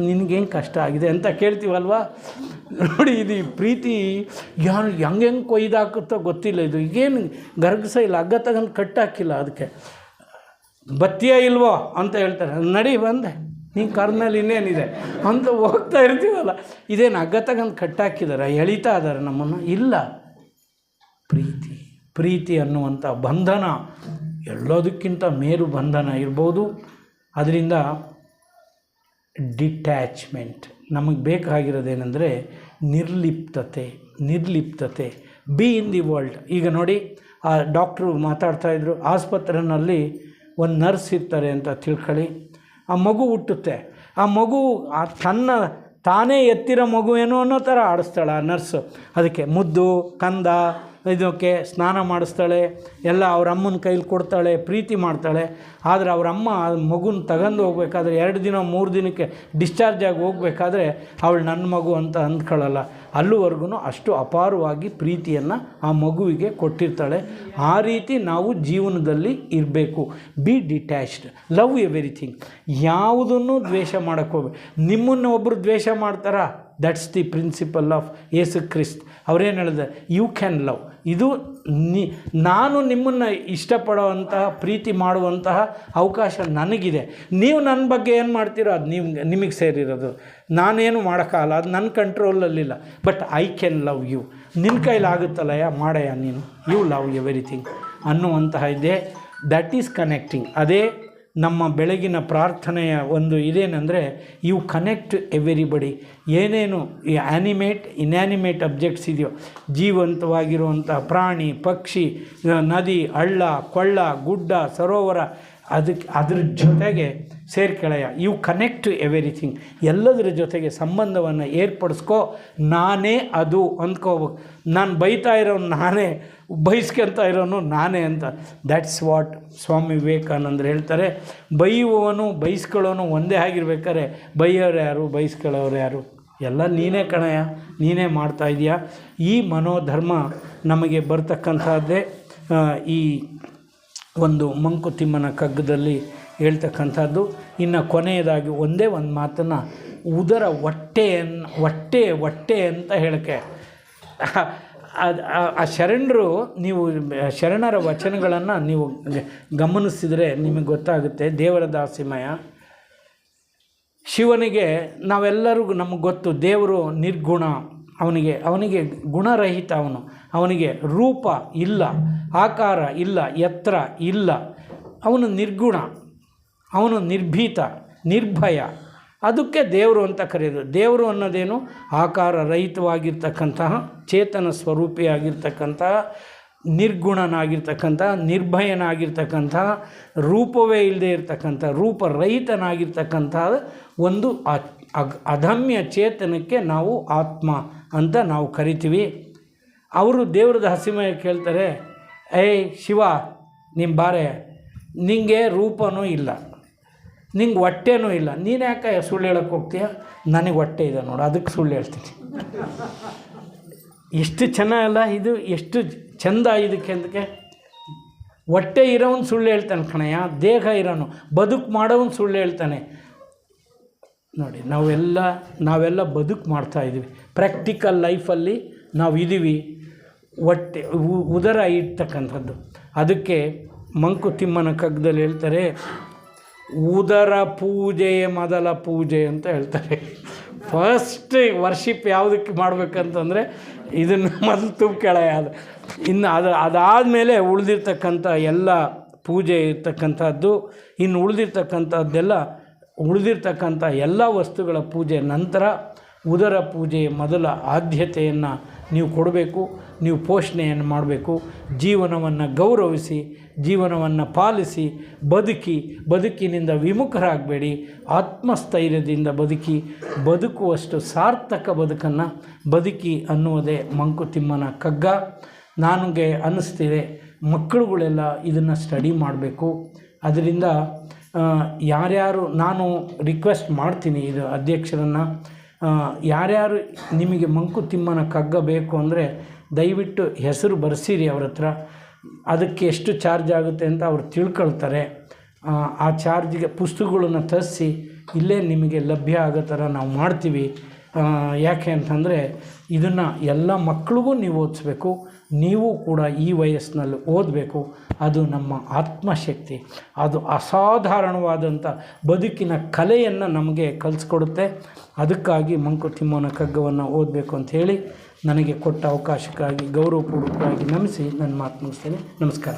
ನಿನಗೇನು ಕಷ್ಟ ಆಗಿದೆ ಅಂತ ಕೇಳ್ತೀವಲ್ವ. ನೋಡಿ, ಇದು ಪ್ರೀತಿ ಹೆಂಗೆ ಕೊಯ್ದಾಕುತ್ತೋ ಗೊತ್ತಿಲ್ಲ. ಇದು ಈಗೇನು ಗರ್ಗಸ ಇಲ್ಲ, ಹಗ್ಗ ತಗೊಂಡು ಕಟ್ಟಾಕಿಲ್ಲ. ಅದಕ್ಕೆ ಬತ್ತಿಯೇ ಇಲ್ವೋ ಅಂತ ಹೇಳ್ತಾರೆ. ನಡಿ ಬಂದೆ, ನೀನು ಕರ್ನಲ್ಲಿ ಇನ್ನೇನಿದೆ ಅಂತ ಹೋಗ್ತಾ ಇರ್ತೀವಲ್ಲ. ಇದೇನು ಹಗ್ಗ ತಗೊಂಡು ಕಟ್ಟಾಕಿದಾರೆ, ಎಳಿತಾ ಇದ್ದಾರೆ ನಮ್ಮನ್ನು? ಇಲ್ಲ. ಪ್ರೀತಿ ಅನ್ನುವಂಥ ಬಂಧನ ಎಲ್ಲದಕ್ಕಿಂತ ಮೇರು ಬಂಧನ ಇರ್ಬೋದು. ಅದರಿಂದ ಡಿಟ್ಯಾಚ್ಮೆಂಟ್ ನಮಗೆ ಬೇಕಾಗಿರೋದೇನೆಂದರೆ ನಿರ್ಲಿಪ್ತತೆ. Be in the world. ಈಗ ನೋಡಿ, ಆ ಡಾಕ್ಟ್ರು ಮಾತಾಡ್ತಾಯಿದ್ರು, ಆಸ್ಪತ್ರೆಯಲ್ಲಿ ಒಂದು ನರ್ಸ್ ಇರ್ತಾರೆ ಅಂತ ತಿಳ್ಕೊಳ್ಳಿ. ಆ ಮಗು ಹುಟ್ಟುತ್ತೆ. ಆ ಮಗು ತಾನೇ ಎತ್ತಿರೋ ಮಗುವೇನೋ ಅನ್ನೋ ಥರ ಆಡಿಸ್ತಾಳೆ ಆ ನರ್ಸು. ಅದಕ್ಕೆ ಮುದ್ದು ಕಂದ ಇದಕ್ಕೆ ಸ್ನಾನ ಮಾಡಿಸ್ತಾಳೆ, ಎಲ್ಲ ಅವ್ರ ಅಮ್ಮನ ಕೈಲಿ ಕೊಡ್ತಾಳೆ, ಪ್ರೀತಿ ಮಾಡ್ತಾಳೆ. ಆದರೆ ಅವ್ರ ಅಮ್ಮ ಮಗುನ ತಗೊಂಡು ಹೋಗ್ಬೇಕಾದ್ರೆ 2 ದಿನ 3 ದಿನಕ್ಕೆ ಡಿಸ್ಚಾರ್ಜ್ ಆಗಿ ಹೋಗ್ಬೇಕಾದ್ರೆ ಅವಳು ನನ್ನ ಮಗು ಅಂತ ಅಂದ್ಕೊಳ್ಳಲ್ಲ. ಅಲ್ಲಿವರೆಗೂ ಅಷ್ಟು ಅಪಾರವಾಗಿ ಪ್ರೀತಿಯನ್ನು ಆ ಮಗುವಿಗೆ ಕೊಟ್ಟಿರ್ತಾಳೆ. ಆ ರೀತಿ ನಾವು ಜೀವನದಲ್ಲಿ ಇರಬೇಕು. Be detached, love everything. ಯಾವುದನ್ನು ದ್ವೇಷ ಮಾಡೋಕ್ಕೆ ಹೋಗ್ಬೇಕು. ನಿಮ್ಮನ್ನು ಒಬ್ಬರು ದ್ವೇಷ ಮಾಡ್ತಾರಾ? That's the principle of Yesu Christ. ಅವರೇನು ಹೇಳಿದೆ? You can love. ಇದು ನಾನು ನಿಮ್ಮನ್ನು ಇಷ್ಟಪಡುವಂತಹ ಪ್ರೀತಿ ಮಾಡುವಂತಹ ಅವಕಾಶ ನನಗಿದೆ. ನೀವು ನನ್ನ ಬಗ್ಗೆ ಏನು ಮಾಡ್ತೀರೋ ಅದು ನಿಮಗೆ ಸೇರಿರೋದು. ನಾನೇನು ಮಾಡೋಕ್ಕಾಗಲ್ಲ, ಅದು ನನ್ನ ಕಂಟ್ರೋಲಲ್ಲಿಲ್ಲ. But I can love you. ನಿನ್ನ ಕೈಲಾಗುತ್ತಲ್ಲಯ್ಯ, ಮಾಡಯ್ಯ ನೀನು. ಯು ಲವ್ ಎವ್ರಿಥಿಂಗ್ ಅನ್ನುವಂತಹ ಇದೆ. That is connecting. ಅದೇ ನಮ್ಮ ಬೆಳಗಿನ ಪ್ರಾರ್ಥನೆಯ ಒಂದು ಇದೇನೆಂದರೆ, ಯು ಕನೆಕ್ಟ್ ಎವ್ರಿಬಡಿ. ಏನೇನು ಈ ಇನ್ಯಾನಿಮೇಟ್ ಅಬ್ಜೆಕ್ಟ್ಸ್ ಇದೆಯೋ, ಜೀವಂತವಾಗಿರುವಂಥ ಪ್ರಾಣಿ, ಪಕ್ಷಿ, ನದಿ, ಹಳ್ಳ, ಕೊಳ್ಳ, ಗುಡ್ಡ, ಸರೋವರ, ಅದ್ರ ಜೊತೆಗೆ ಸೇರ್ಕೆಳೆಯ. You connect everything. ಎಲ್ಲದರ ಜೊತೆಗೆ ಸಂಬಂಧವನ್ನು ಏರ್ಪಡಿಸ್ಕೋ. ನಾನೇ ಅದು ಅಂದ್ಕೋಬೇಕು. ನಾನು ಬೈತಾ ಇರೋನು ನಾನೇ, ಬೈಸ್ಕೊಂತ ಇರೋನು ನಾನೇ ಅಂತ. ದ್ಯಾಟ್ಸ್ ವಾಟ್ ಸ್ವಾಮಿ ವಿವೇಕಾನಂದರು ಹೇಳ್ತಾರೆ. ಬೈಯುವವನು ಬೈಸ್ಕೊಳ್ಳೋನು ಒಂದೇ ಆಗಿರ್ಬೇಕಾದ್ರೆ ಬೈಯೋರು ಯಾರು, ಬೈಸ್ಕೊಳ್ಳೋರು ಯಾರು? ಎಲ್ಲ ನೀನೇ ಕಣಯ್ಯ, ನೀನೇ ಮಾಡ್ತಾ ಇದೆಯಾ. ಈ ಮನೋಧರ್ಮ ನಮಗೆ ಬರ್ತಕ್ಕಂಥದ್ದೇ ಈ ಒಂದು ಮಂಕುತಿಮ್ಮನ ಕಗ್ಗದಲ್ಲಿ ಹೇಳ್ತಕ್ಕಂಥದ್ದು. ಇನ್ನು ಕೊನೆಯದಾಗಿ ಒಂದೇ ಒಂದು ಮಾತನ್ನು, ಹೊಟ್ಟೆ ಅಂತ ಹೇಳೋಕ್ಕೆ ಆ ಶರಣರು, ನೀವು ಶರಣರ ವಚನಗಳನ್ನು ನೀವು ಗಮನಿಸಿದರೆ ನಿಮಗೆ ಗೊತ್ತಾಗುತ್ತೆ. ದೇವರ ದಾಸಿಮಯ ಶಿವನಿಗೆ ನಾವೆಲ್ಲರಿಗೂ ನಮಗೆ ಗೊತ್ತು, ದೇವರು ನಿರ್ಗುಣ, ಅವನಿಗೆ ಗುಣರಹಿತ, ಅವನಿಗೆ ರೂಪ ಇಲ್ಲ, ಆಕಾರ ಇಲ್ಲ, ಎತ್ತರ ಇಲ್ಲ, ಅವನು ನಿರ್ಗುಣ, ಅವನು ನಿರ್ಭೀತ, ನಿರ್ಭಯ. ಅದಕ್ಕೆ ದೇವರು ಅಂತ ಕರೆಯೋದು. ದೇವರು ಅನ್ನೋದೇನು? ಆಕಾರ ರಹಿತವಾಗಿರ್ತಕ್ಕಂತಹ, ಚೇತನ ಸ್ವರೂಪಿಯಾಗಿರ್ತಕ್ಕಂತಹ, ನಿರ್ಗುಣನಾಗಿರ್ತಕ್ಕಂಥ, ನಿರ್ಭಯನಾಗಿರ್ತಕ್ಕಂಥ, ರೂಪವೇ ಇಲ್ಲದೆ ಇರತಕ್ಕಂಥ, ರೂಪರಹಿತನಾಗಿರ್ತಕ್ಕಂಥ ಒಂದು ಅದಮ್ಯ ಚೇತನಕ್ಕೆ ನಾವು ಆತ್ಮ ಅಂತ ನಾವು ಕರಿತೀವಿ. ಅವರು ದೇವ್ರದ ಹಸಿಮಯ ಕೇಳ್ತಾರೆ, ಏಯ್ ಶಿವ, ನಿಮ್ಮ ಬಾರೆ, ನಿಂಗೆ ರೂಪನೂ ಇಲ್ಲ, ನಿಂಗೆ ಹೊಟ್ಟೆನೂ ಇಲ್ಲ, ನೀನು ಯಾಕೆ ಸುಳ್ಳು ಹೇಳೋಕ್ಕೆ ಹೋಗ್ತೀಯ? ನನಗೆ ಹೊಟ್ಟೆ ಇದೆ ನೋಡು, ಅದಕ್ಕೆ ಸುಳ್ಳು ಹೇಳ್ತೀನಿ. ಎಷ್ಟು ಚೆನ್ನಾಗಲ್ಲ ಇದು, ಎಷ್ಟು ಚೆಂದ ಇದಕ್ಕೆ. ಅದಕ್ಕೆ ಹೊಟ್ಟೆ ಇರೋನು ಸುಳ್ಳು ಹೇಳ್ತಾನೆ ಕಣಯ್ಯ, ದೇಹ ಇರೋನು, ಬದುಕು ಮಾಡೋನು ಸುಳ್ಳು ಹೇಳ್ತಾನೆ. ನೋಡಿ, ನಾವೆಲ್ಲ ಬದುಕು ಮಾಡ್ತಾಯಿದ್ದೀವಿ, ಪ್ರಾಕ್ಟಿಕಲ್ ಲೈಫಲ್ಲಿ ನಾವು ಇದ್ದೀವಿ. ಹೊಟ್ಟೆ ಉದರ ಇರ್ತಕ್ಕಂಥದ್ದು. ಅದಕ್ಕೆ ಮಂಕುತಿಮ್ಮನ ಕಗ್ಗದಲ್ಲಿ ಹೇಳ್ತಾರೆ, ಉದರ ಪೂಜೆಯ ಮೊದಲ ಪೂಜೆ ಅಂತ ಹೇಳ್ತಾರೆ. ಫಸ್ಟ್ ವರ್ಷಿಪ್ ಯಾವುದಕ್ಕೆ ಮಾಡಬೇಕಂತಂದರೆ ಇದನ್ನು ಮೊದಲು ತುಮ್ಕೆಳೆಯ, ಇನ್ನು ಅದಾದಮೇಲೆ ಉಳಿದಿರ್ತಕ್ಕಂಥ ಎಲ್ಲ ಪೂಜೆ ಇರ್ತಕ್ಕಂಥದ್ದು, ಇನ್ನು ಉಳಿದಿರ್ತಕ್ಕಂಥ ಎಲ್ಲ ವಸ್ತುಗಳ ಪೂಜೆ ನಂತರ ಉದರ ಪೂಜೆಯ ಮೊದಲ ಆದ್ಯತೆಯನ್ನು ನೀವು ಕೊಡಬೇಕು. ನೀವು ಪೋಷಣೆಯನ್ನು ಮಾಡಬೇಕು. ಜೀವನವನ್ನು ಗೌರವಿಸಿ, ಜೀವನವನ್ನು ಪಾಲಿಸಿ, ಬದುಕಿನಿಂದ ವಿಮುಖರಾಗಬೇಡಿ. ಆತ್ಮಸ್ಥೈರ್ಯದಿಂದ ಬದುಕುವಷ್ಟು ಸಾರ್ಥಕ ಬದುಕನ್ನು ಬದುಕಿ ಅನ್ನುವುದೇ ಮಂಕುತಿಮ್ಮನ ಕಗ್ಗ. ನನಗೆ ಅನ್ನಿಸ್ತಿದೆ ಮಕ್ಕಳುಗಳೆಲ್ಲ ಇದನ್ನು ಸ್ಟಡಿ ಮಾಡಬೇಕು. ಅದರಿಂದ ಯಾರ್ಯಾರು, ನಾನು ರಿಕ್ವೆಸ್ಟ್ ಮಾಡ್ತೀನಿ ಇದು ಅಧ್ಯಕ್ಷರನ್ನು, ಯಾರ್ಯಾರು ನಿಮಗೆ ಮಂಕುತಿಮ್ಮನ ಕಗ್ಗ ಬೇಕು ಅಂದರೆ ದಯವಿಟ್ಟು ಹೆಸರು ಬರೆಸಿರಿ ಅವ್ರ ಹತ್ರ. ಅದಕ್ಕೆ ಎಷ್ಟು ಚಾರ್ಜ್ ಆಗುತ್ತೆ ಅಂತ ಅವ್ರು ತಿಳ್ಕೊಳ್ತಾರೆ. ಆ ಚಾರ್ಜಿಗೆ ಪುಸ್ತಕಗಳನ್ನು ತರಿಸಿ ಇಲ್ಲೇ ನಿಮಗೆ ಲಭ್ಯ ಆಗೋ ಥರ ನಾವು ಮಾಡ್ತೀವಿ. ಯಾಕೆ ಅಂತಂದರೆ ಇದನ್ನು ಎಲ್ಲ ಮಕ್ಕಳಿಗೂ ನೀವು ಓದಿಸ್ಬೇಕು, ನೀವು ಕೂಡ ಈ ವಯಸ್ಸಿನಲ್ಲಿ ಓದಬೇಕು. ಅದು ನಮ್ಮ ಆತ್ಮಶಕ್ತಿ, ಅದು ಅಸಾಧಾರಣವಾದಂಥ ಬದುಕಿನ ಕಲೆಯನ್ನು ನಮಗೆ ಕಲಿಸ್ಕೊಡುತ್ತೆ. ಅದಕ್ಕಾಗಿ ಮಂಕುತಿಮ್ಮನ ಕಗ್ಗವನ್ನು ಓದಬೇಕು ಅಂಥೇಳಿ ನನಗೆ ಕೊಟ್ಟ ಅವಕಾಶಕ್ಕಾಗಿ ಗೌರವಪೂರ್ವಕವಾಗಿ ನಮಿಸಿ ನನ್ನ ಮಾತು ಮುಗಿಸ್ತೇನೆ. ನಮಸ್ಕಾರ.